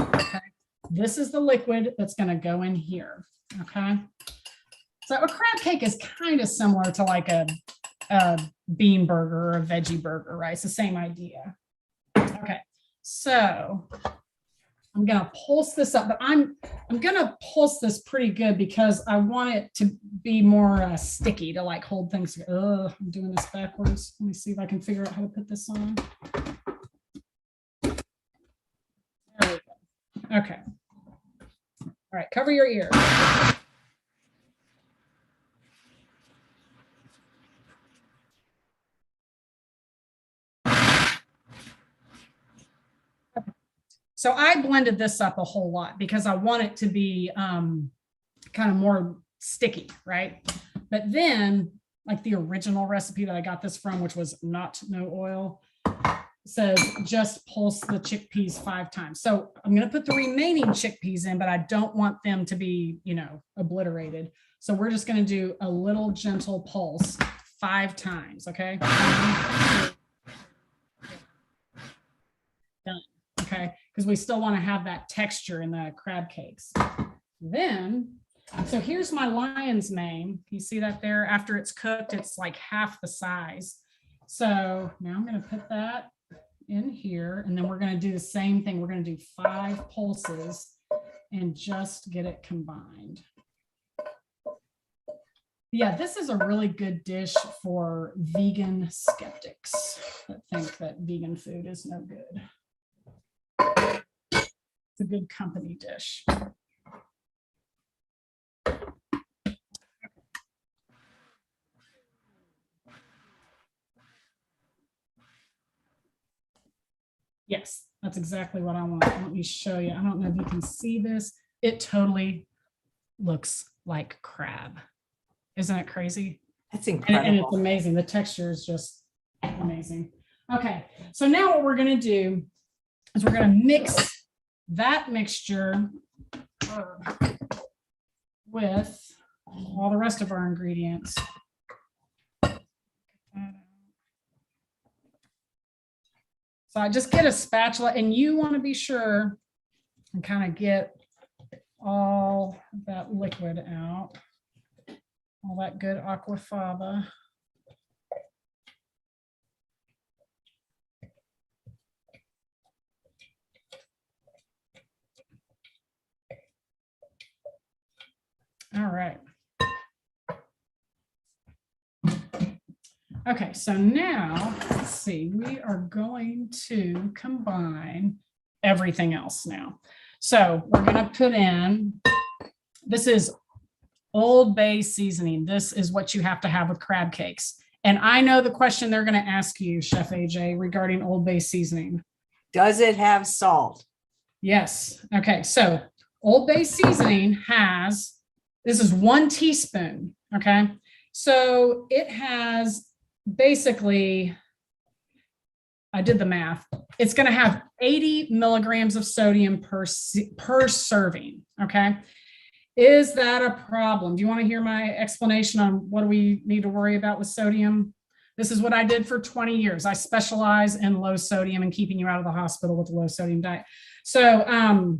Okay. This is the liquid that's going to go in here. Okay. So a crab cake is kind of similar to like a bean burger or a veggie burger, right? It's the same idea. Okay. So I'm going to pulse this up, but I'm going to pulse this pretty good because I want it to be more sticky to like hold things together. I'm doing this backwards. Let me see if I can figure out how to put this on. There we go. Okay. All right. Cover your ears. So I blended this up a whole lot because I want it to be kind of more sticky, right? But then like the original recipe that I got this from, which was no oil, says just pulse the chickpeas 5 times. So I'm going to put the remaining chickpeas in, but I don't want them to be, obliterated. So we're just going to do a little gentle pulse 5 times. Okay. Done. Okay. Because we still want to have that texture in the crab cakes. Then, so here's my lion's mane. You see that there? After it's cooked, it's like half the size. So now I'm going to put that in here, and then we're going to do the same thing. We're going to do 5 pulses and just get it combined. Yeah, this is a really good dish for vegan skeptics that think that vegan food is no good. It's a good company dish. Yes, that's exactly what I want. Let me show you. I don't know if you can see this. It totally looks like crab. Isn't it crazy? That's incredible. And it's amazing. The texture is just amazing. Okay, so now what we're going to do is we're going to mix that mixture with all the rest of our ingredients. So I just get a spatula, and you want to be sure and kind of get all that liquid out, all that good aquafaba. All right. Okay, so now let's see, we are going to combine everything else now. So we're going to put in, this is Old Bay seasoning. This is what you have to have with crab cakes. And I know the question they're going to ask you, Chef AJ, regarding Old Bay seasoning. Does it have salt? Yes. Okay, so Old Bay seasoning has, this is 1 teaspoon. Okay, so it has basically, I did the math. It's going to have 80 milligrams of sodium per serving. Okay. Is that a problem? Do you want to hear my explanation on what do we need to worry about with sodium? This is what I did for 20 years. I specialize in low sodium and keeping you out of the hospital with a low sodium diet. So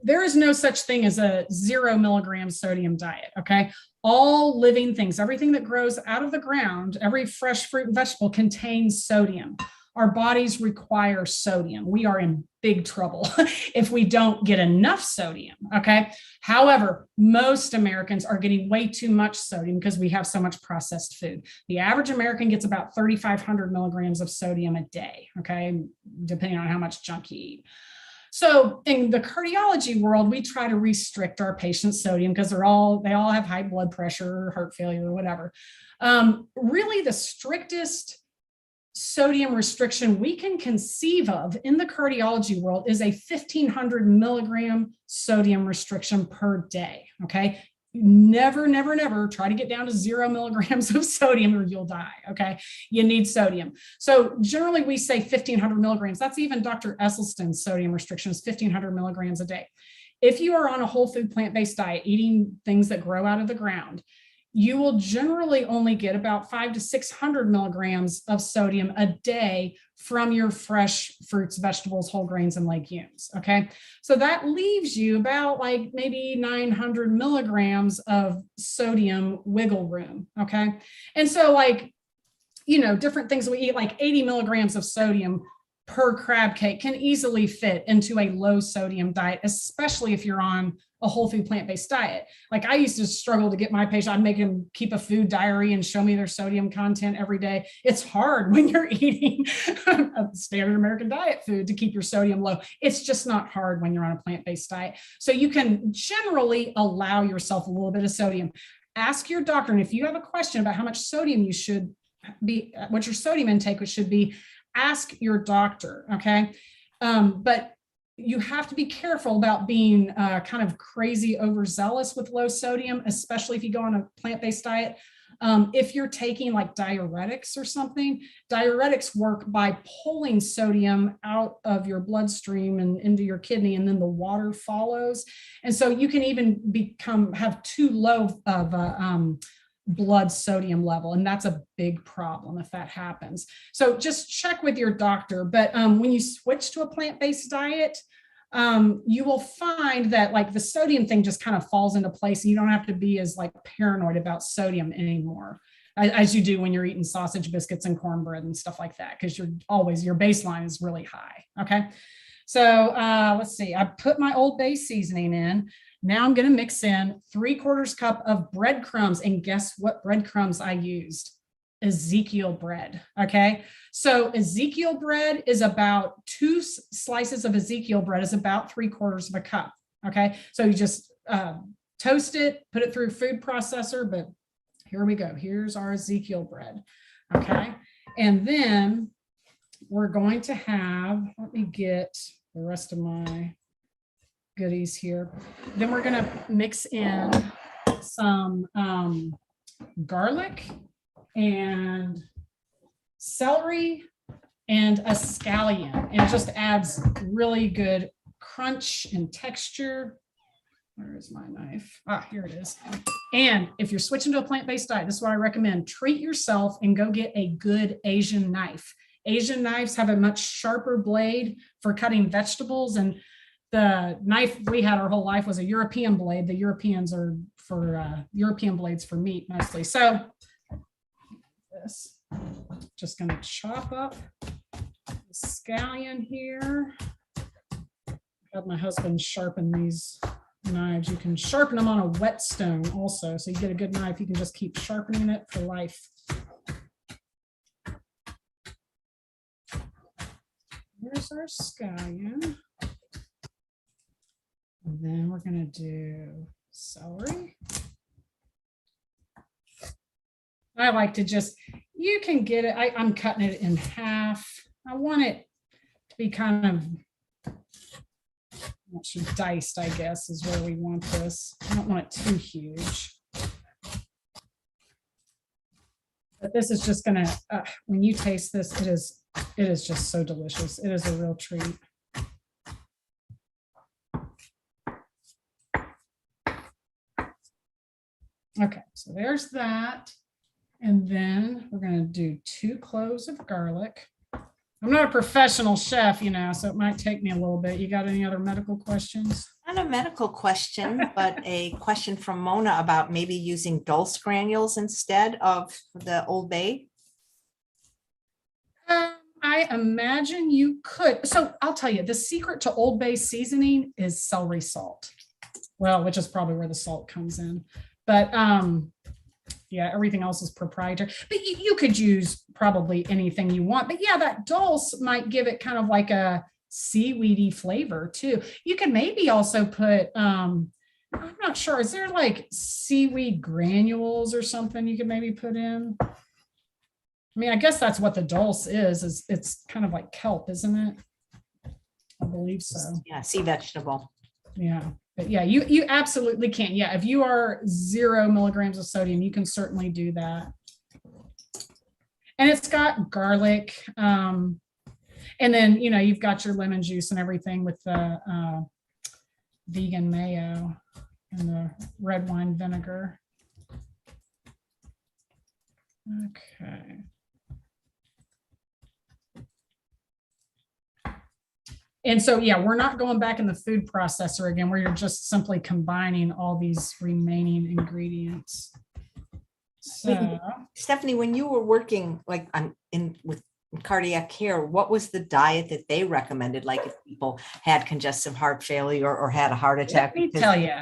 there is no such thing as a 0 milligram sodium diet. Okay. All living things, everything that grows out of the ground, every fresh fruit and vegetable contains sodium. Our bodies require sodium. We are in big trouble if we don't get enough sodium. Okay. However, most Americans are getting way too much sodium because we have so much processed food. The average American gets about 3,500 milligrams of sodium a day. Okay. Depending on how much junk you eat. So in the cardiology world, we try to restrict our patients' sodium because they all have high blood pressure, heart failure, or whatever. Really, the strictest sodium restriction we can conceive of in the cardiology world is a 1,500 milligram sodium restriction per day. Okay. Never, never, never try to get down to 0 milligrams of sodium or you'll die. Okay. You need sodium. So generally we say 1,500 milligrams. That's even Dr. Esselstyn's sodium restriction is 1,500 milligrams a day. If you are on a whole food plant-based diet, eating things that grow out of the ground, you will generally only get about 500 to 600 milligrams of sodium a day from your fresh fruits, vegetables, whole grains, and legumes. Okay. So that leaves you about like maybe 900 milligrams of sodium wiggle room. Okay. And so like, different things we eat, like 80 milligrams of sodium per crab cake can easily fit into a low sodium diet, especially if you're on a whole food plant-based diet. Like I used to struggle to get my patient, I'd make them keep a food diary and show me their sodium content every day. It's hard when you're eating a standard American diet food to keep your sodium low. It's just not hard when you're on a plant-based diet. So you can generally allow yourself a little bit of sodium. Ask your doctor, and if you have a question about how much sodium you should be, what your sodium intake should be, ask your doctor. Okay. But you have to be careful about being kind of crazy overzealous with low sodium, especially if you go on a plant-based diet. If you're taking like diuretics or something, diuretics work by pulling sodium out of your bloodstream and into your kidney, and then the water follows. And so you can even have too low of a blood sodium level. And that's a big problem if that happens. So just check with your doctor. But when you switch to a plant-based diet, you will find that like the sodium thing just kind of falls into place, and you don't have to be as like paranoid about sodium anymore as you do when you're eating sausage biscuits and cornbread and stuff like that, because your baseline is really high. Okay. So let's see, I put my Old Bay seasoning in. Now I'm going to mix in 3/4 cup of breadcrumbs, and guess what breadcrumbs I used? Ezekiel bread. Okay. So Ezekiel bread is about 2 slices of Ezekiel bread is about 3/4 of a cup. Okay. So you just toast it, put it through a food processor, but here we go. Here's our Ezekiel bread. Okay. And then we're going to have, let me get the rest of my goodies here. Then we're going to mix in some garlic and celery and a scallion, and it just adds really good crunch and texture. Where is my knife? Here it is. And if you're switching to a plant-based diet, this is what I recommend. Treat yourself and go get a good Asian knife. Asian knives have a much sharper blade for cutting vegetables, and the knife we had our whole life was a European blade. The Europeans are for European blades for meat mostly. So this, just going to chop up the scallion here. Had my husband sharpen these knives. You can sharpen them on a whetstone also, so you get a good knife. You can just keep sharpening it for life. Here's our scallion. And then we're going to do celery. I like to just, you can get it. I'm cutting it in half. I want it to be kind of, diced, I guess, is where we want this. I don't want it too huge. But this is just gonna, when you taste this, it is just so delicious. It is a real treat. Okay, so there's that. And then we're going to do 2 cloves of garlic. I'm not a professional chef, you know, so it might take me a little bit. You got any other medical questions? Not a medical question, but a question from Mona about maybe using dulse granules instead of the Old Bay. I imagine you could. So I'll tell you, the secret to Old Bay seasoning is celery salt. Well, which is probably where the salt comes in. But yeah, everything else is proprietary. But you could use probably anything you want. But yeah, that dulse might give it kind of like a seaweedy flavor too. You can maybe also put, I'm not sure, is there like seaweed granules or something you could maybe put in? I mean, I guess that's what the dulse is it's kind of like kelp, isn't it? I believe so. Yeah, sea vegetable. Yeah. But yeah, you absolutely can. Yeah, if you are 0 milligrams of sodium, you can certainly do that. And it's got garlic. And then, you know, you've got your lemon juice and everything with the vegan mayo and the red wine vinegar. Okay. And so, yeah, we're not going back in the food processor again, where you're just simply combining all these remaining ingredients. So, Stephanie, when you were working like with cardiac care, what was the diet that they recommended? Like if people had congestive heart failure or had a heart attack? let me tell you,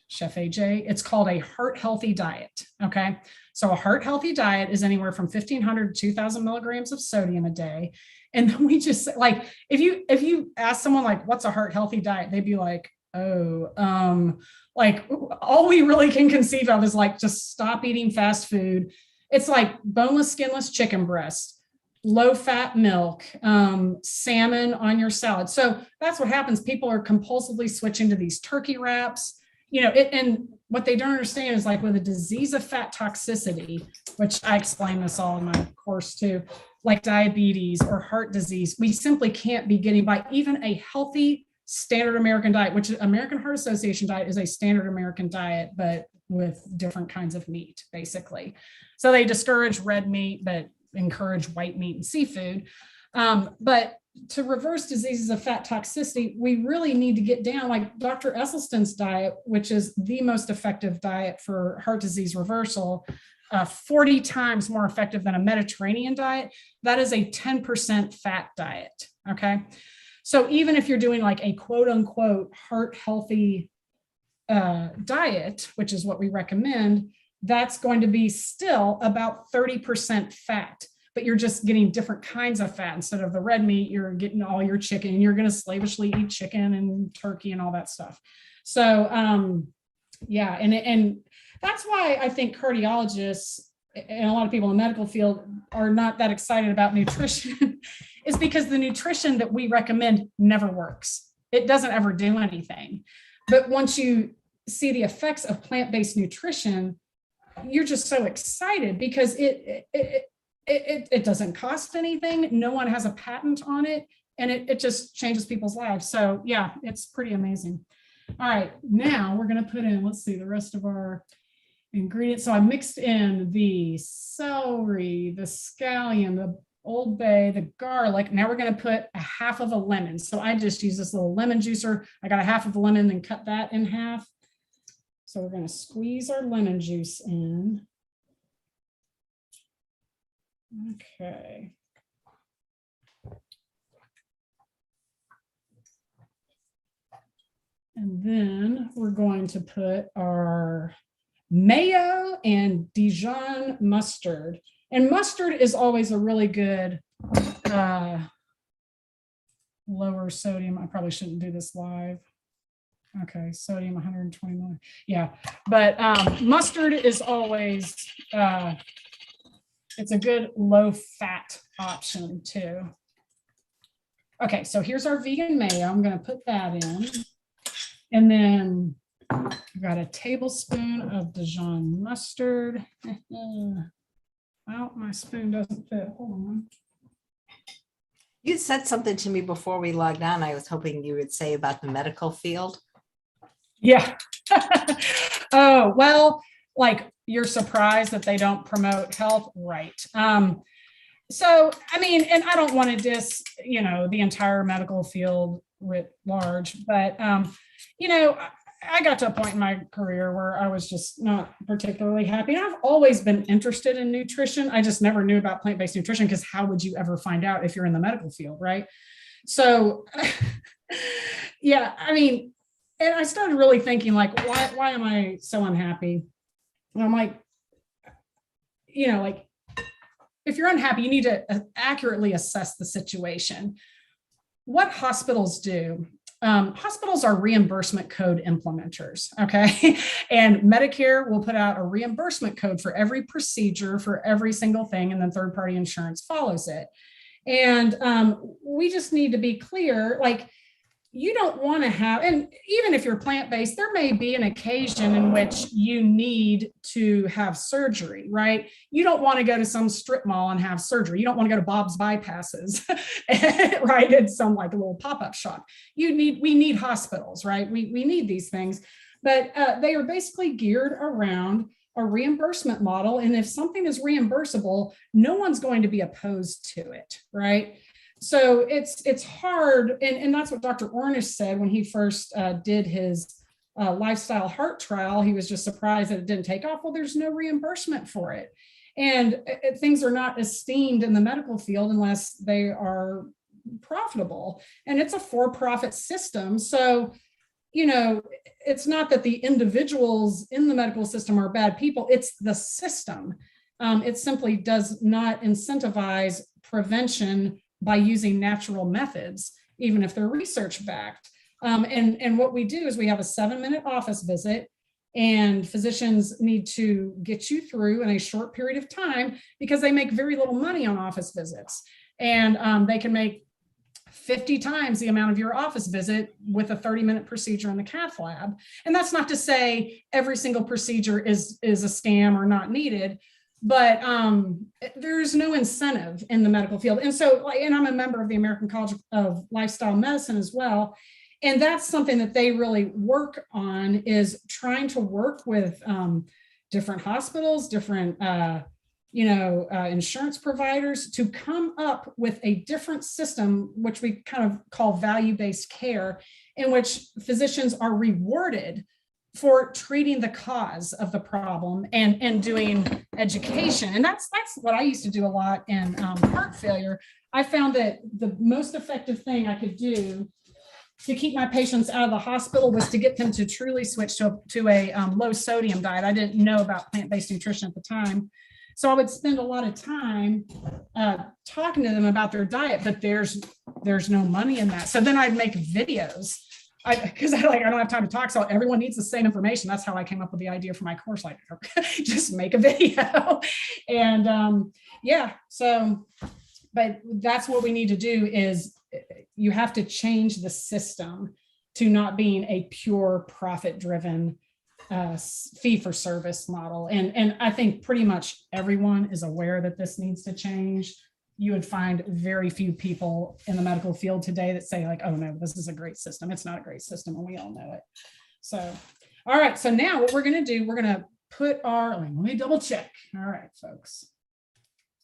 Chef AJ, it's called a heart healthy diet. Okay. So a heart healthy diet is anywhere from 1,500 to 2,000 milligrams of sodium a day. And then we just like, if you ask someone like, what's a heart healthy diet? They'd be like, oh, like all we really can conceive of is like, just stop eating fast food. It's like boneless, skinless chicken breast, low fat milk, salmon on your salad. So that's what happens. People are compulsively switching to these turkey wraps, you know, and what they don't understand is like with a disease of fat toxicity, which I explain this all in my course too, like diabetes or heart disease, we simply can't be getting by even a healthy standard American diet, which American Heart Association diet is a standard American diet, but with different kinds of meat, basically. So they discourage red meat, but encourage white meat and seafood. But to reverse diseases of fat toxicity, we really need to get down like Dr. Esselstyn's diet, which is the most effective diet for heart disease reversal, 40 times more effective than a Mediterranean diet. That is a 10% fat diet. Okay. So even if you're doing like a quote unquote heart healthy diet, which is what we recommend, that's going to be still about 30% fat, but you're just getting different kinds of fat. Instead of the red meat, you're getting all your chicken, and you're going to slavishly eat chicken and turkey and all that stuff. So yeah, and that's why I think cardiologists and a lot of people in the medical field are not that excited about nutrition is because the nutrition that we recommend never works. It doesn't ever do anything. But once you see the effects of plant-based nutrition, you're just so excited because it doesn't cost anything. No one has a patent on it, and it just changes people's lives. So yeah, it's pretty amazing. All right, now we're going to put in, let's see, the rest of our ingredients. So I mixed in the celery, the scallion, the Old Bay, the garlic. Now we're going to put a half of a lemon. So I just use this little lemon juicer. I got a half of a lemon and cut that in half. So we're going to squeeze our lemon juice in. Okay. And then we're going to put our mayo and Dijon mustard. And mustard is always a really good lower sodium. I probably shouldn't do this live. Okay, sodium 120 million. Yeah, but mustard is always, it's a good low fat option too. Okay, so here's our vegan mayo. I'm going to put that in. And then I've got a tablespoon of Dijon mustard. Well, my spoon doesn't fit. Hold on. You said something to me before we logged on. I was hoping you would say about the medical field. Yeah. Oh, well, like you're surprised that they don't promote health, right? So, I mean, and I don't want to diss, the entire medical field writ large, but, I got to a point in my career where I was just not particularly happy. And I've always been interested in nutrition. I just never knew about plant-based nutrition because how would you ever find out if you're in the medical field, right? So, yeah, I mean, and I started really thinking like, why am I so unhappy? And I'm like, like if you're unhappy, you need to accurately assess the situation. What hospitals do, hospitals are reimbursement code implementers, okay? And Medicare will put out a reimbursement code for every procedure, for every single thing, and then third-party insurance follows it. And we just need to be clear, like, you don't want to have, and even if you're plant-based, there may be an occasion in which you need to have surgery, right? You don't want to go to some strip mall and have surgery. You don't want to go to Bob's Bypasses, right? It's some like a little pop-up shop. We need hospitals, right? We need these things, but they are basically geared around a reimbursement model. And if something is reimbursable, no one's going to be opposed to it, right? So it's hard, and that's what Dr. Ornish said when he first did his lifestyle heart trial. He was just surprised that it didn't take off. Well, there's no reimbursement for it. And things are not esteemed in the medical field unless they are profitable. And it's a for-profit system. So, it's not that the individuals in the medical system are bad people, it's the system. It simply does not incentivize prevention by using natural methods, even if they're research backed. And what we do is we have a 7-minute office visit, and physicians need to get you through in a short period of time because they make very little money on office visits. And they can make 50 times the amount of your office visit with a 30-minute procedure in the cath lab. And that's not to say every single procedure is a scam or not needed, but there's no incentive in the medical field. And so, and I'm a member of the American College of Lifestyle Medicine as well. And that's something that they really work on, is trying to work with different hospitals, different insurance providers to come up with a different system, which we kind of call value-based care, in which physicians are rewarded for treating the cause of the problem and doing education. And that's what I used to do a lot in heart failure. I found that the most effective thing I could do to keep my patients out of the hospital was to get them to truly switch to a low sodium diet. I didn't know about plant-based nutrition at the time. So I would spend a lot of time talking to them about their diet, but there's no money in that. So then I'd make videos because I don't have time to talk. So everyone needs the same information. That's how I came up with the idea for my course. Like, just make a video. And but that's what we need to do, is you have to change the system to not being a pure profit-driven fee-for-service model. And I think pretty much everyone is aware that this needs to change. You would find very few people in the medical field today that say like, oh no, this is a great system. It's not a great system, and we all know it. So, all right. So now what we're going to do, we're going to put let me double check. All right, folks.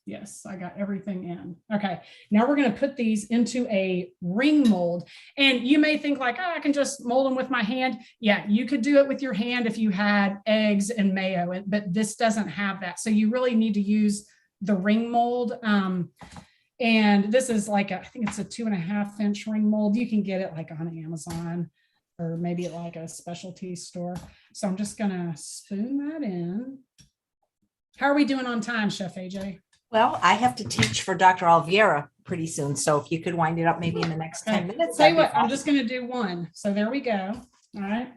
Yes, I got everything in. Okay, now we're going to put these into a ring mold. And you may think like, oh, I can just mold them with my hand. Yeah, you could do it with your hand if you had eggs and mayo, but this doesn't have that. So you really need to use the ring mold. And this is like, I think it's a 2.5-inch ring mold. You can get it like on Amazon or maybe at like a specialty store. So I'm just going to spoon that in. How are we doing on time, Chef AJ? Well, I have to teach for Dr. Alviera pretty soon. So if you could wind it up maybe in the next 10 minutes. Tell you what, I'm just going to do one. So there we go. All right.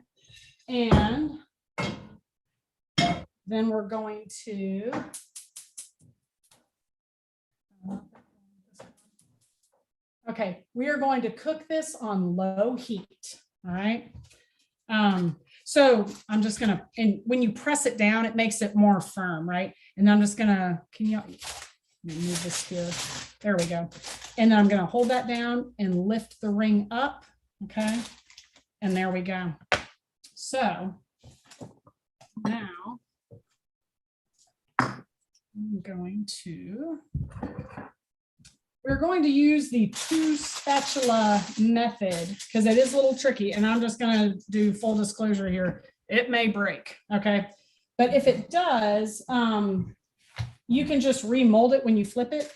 And then we're going to we are going to cook this on low heat. All right. So I'm just gonna, and when you press it down, it makes it more firm, right? And I'm just gonna, can you move this here? There we go. And then I'm gonna hold that down and lift the ring up, okay? And there we go. So now we're going to use the 2 spatula method because it is a little tricky, and I'm just going to do full disclosure here. It may break, okay? But if it does, you can just remold it when you flip it,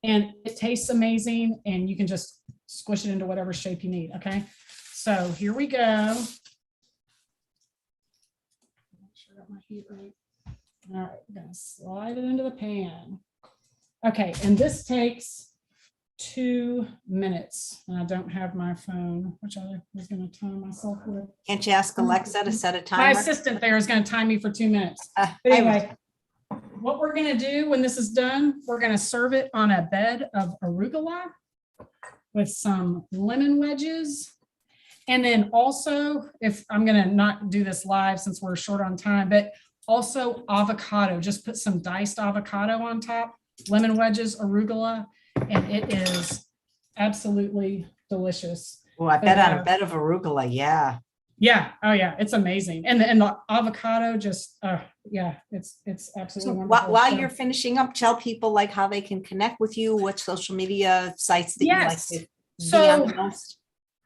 and it tastes amazing, and you can just squish it into whatever shape you need, okay? So here we go. Make sure I got my heat right. All right, we're gonna slide it into the pan. Okay, and this takes 2 minutes. And I don't have my phone, which I was gonna time myself with. Can't you ask Alexa to set a timer? My assistant there is gonna time me for 2 minutes. But anyway, what we're gonna do when this is done, we're gonna serve it on a bed of arugula with some lemon wedges. And then also, if I'm gonna not do this live since we're short on time, but also avocado, just put some diced avocado on top, lemon wedges, arugula, and it is absolutely delicious. Oh, I bet on a bed of arugula, yeah. Yeah, oh yeah, it's amazing. And the avocado just, yeah, it's absolutely So wonderful. while you're finishing up, tell people like how they can connect with you, what social media sites that you like to be on the most.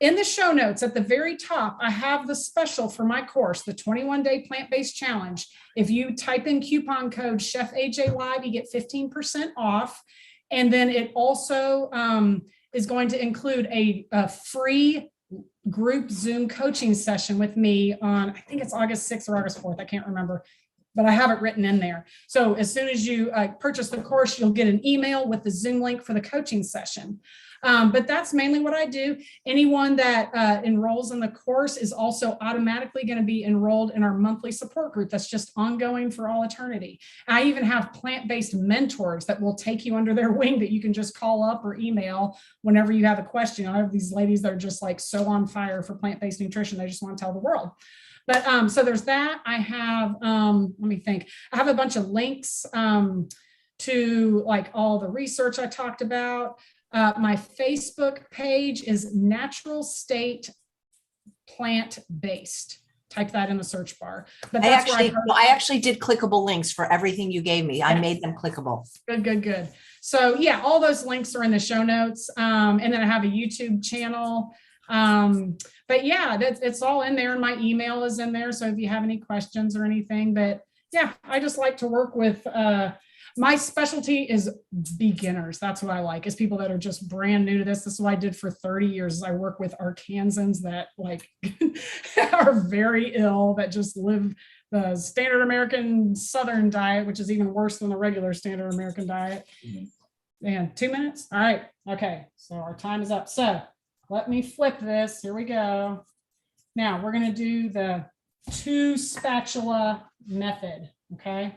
In the show notes at the very top, I have the special for my course, the 21-day plant-based challenge. If you type in coupon code Chef AJ Live, you get 15% off. And then it also is going to include a free group Zoom coaching session with me on, I think it's August 6th or August 4th. I can't remember, but I have it written in there. So as soon as you purchase the course, you'll get an email with the Zoom link for the coaching session. But that's mainly what I do. Anyone that enrolls in the course is also automatically going to be enrolled in our monthly support group that's just ongoing for all eternity. I even have plant-based mentors that will take you under their wing that you can just call up or email whenever you have a question. I have these ladies that are just like so on fire for plant-based nutrition. They just want to tell the world. But so there's that. I have, let me think. I have a bunch of links to like all the research I talked about. My Facebook page is Natural State Plant-Based. Type that in the search bar. But that's I actually did clickable links for everything you gave me. Yeah. I made them clickable. Good. So yeah, all those links are in the show notes. And then I have a YouTube channel. But yeah, it's all in there, and my email is in there. So if you have any questions or anything, but yeah, I just like to work with, my specialty is beginners. That's what I like, is people that are just brand new to this. This is what I did for 30 years. I work with Arkansans that like are very ill, that just live the standard American Southern diet, which is even worse than the regular standard American diet. And 2 minutes. All right. Okay. So our time is up. So let me flip this. Here we go. Now we're going to do the 2 spatula method. Okay.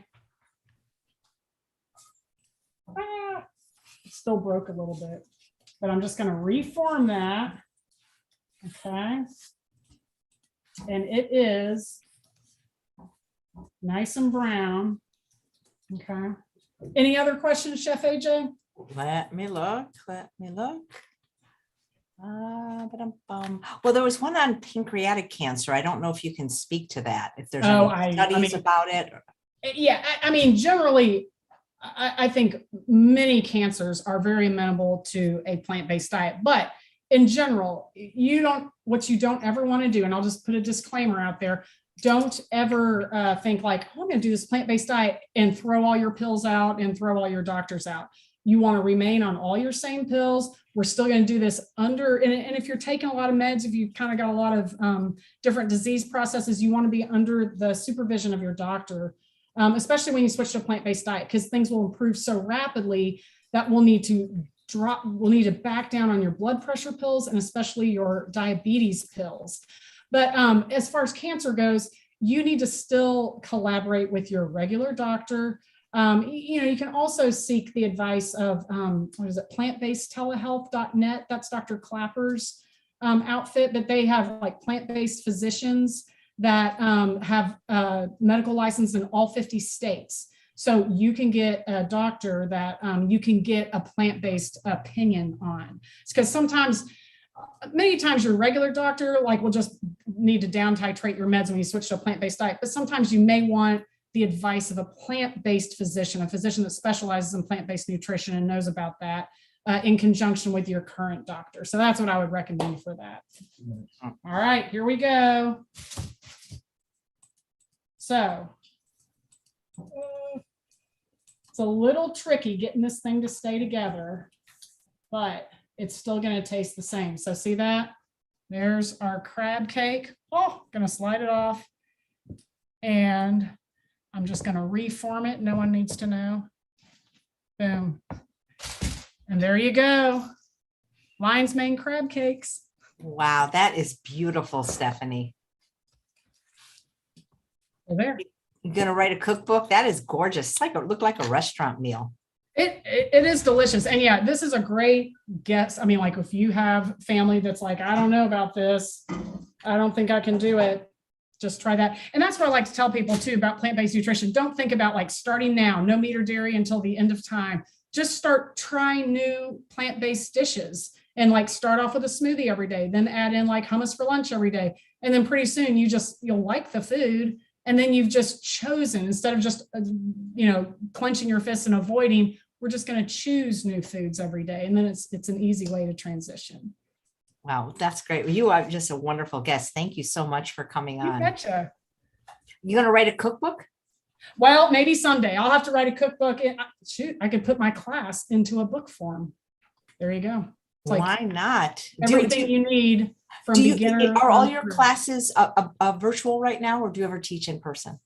It still broke a little bit, but I'm just going to reform that. Okay. And it is nice and brown. Okay. Any other questions, Chef AJ? Let me look. Well, there was one on pancreatic cancer. I don't know if you can speak to that, if there's any studies about it. Yeah, I mean, generally, I think many cancers are very amenable to a plant-based diet, but in general, what you don't ever want to do, and I'll just put a disclaimer out there, don't ever think like, oh, I'm going to do this plant-based diet and throw all your pills out and throw all your doctors out. You want to remain on all your same pills. We're still going to do this and if you're taking a lot of meds, if you've kind of got a lot of different disease processes, you want to be under the supervision of your doctor. Especially when you switch to a plant-based diet, because things will improve so rapidly that we'll need to back down on your blood pressure pills and especially your diabetes pills. But as far as cancer goes, you need to still collaborate with your regular doctor. You can also seek the advice of, plantbasedtelehealth.net. That's Dr. Clapper's outfit, but they have like plant-based physicians that have medical license in all 50 states. So you can get a doctor that you can get a plant-based opinion on. It's because many times your regular doctor will just need to down titrate your meds when you switch to a plant-based diet, but sometimes you may want the advice of a plant-based physician, a physician that specializes in plant-based nutrition and knows about that in conjunction with your current doctor. So that's what I would recommend for that. All right, here we go. So it's a little tricky getting this thing to stay together, but it's still going to taste the same. So see that? There's our crab cake. Oh, going to slide it off. And I'm just going to reform it. No one needs to know. Boom. And there you go. Lion's Mane crab cakes. Wow, that is beautiful, Stephanie. There. You're going to write a cookbook? That is gorgeous. It looked like a restaurant meal. It is delicious. And yeah, this is a great guess. I mean, if you have family that's I don't know about this, I don't think I can do it, just try that. And that's what I like to tell people too about plant-based nutrition. Don't think about starting now, no meat or dairy until the end of time. Just start trying new plant-based dishes and start off with a smoothie every day, then add in hummus for lunch every day. And then pretty soon you'll like the food. And then you've just chosen, instead of just, clenching your fists and avoiding, we're just going to choose new foods every day. And then it's an easy way to transition. Wow, that's great. You are just a wonderful guest. Thank you so much for coming on. You betcha. You going to write a cookbook? Well, maybe someday. I'll have to write a cookbook. I could put my class into a book form. There you go. Why not? Everything you need from beginner. Are all your classes virtual right now, or do you ever teach in person?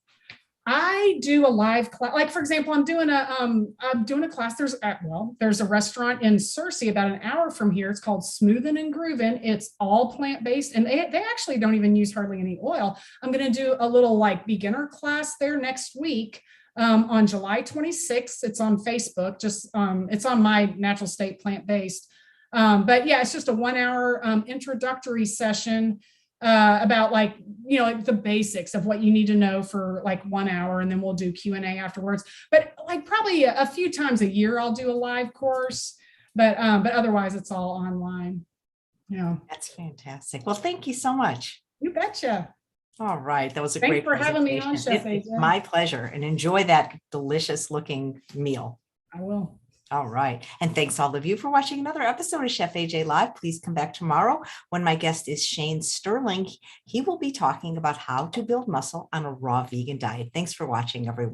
I do a live class. For example, I'm doing a class. There's a restaurant in Searcy about an hour from here. It's called Smoothin' and Groovin'. It's all plant-based, and they actually don't even use hardly any oil. I'm going to do a little beginner class there next week on July 26th. It's on Facebook. It's on my Natural State Plant-Based. But yeah, it's just a 1 hour introductory session about the basics of what you need to know for 1 hour, and then we'll do Q&A afterwards. But probably a few times a year I'll do a live course, but otherwise it's all online. That's fantastic. Well, thank you so much. You betcha. All right, that was a Thanks great for having me on, presentation. Chef AJ. It's my pleasure, and enjoy that delicious looking meal. I will. All right. And thanks all of you for watching another episode of Chef AJ Live. Please come back tomorrow when my guest is Shane Sterling. He will be talking about how to build muscle on a raw vegan diet. Thanks for watching, everyone.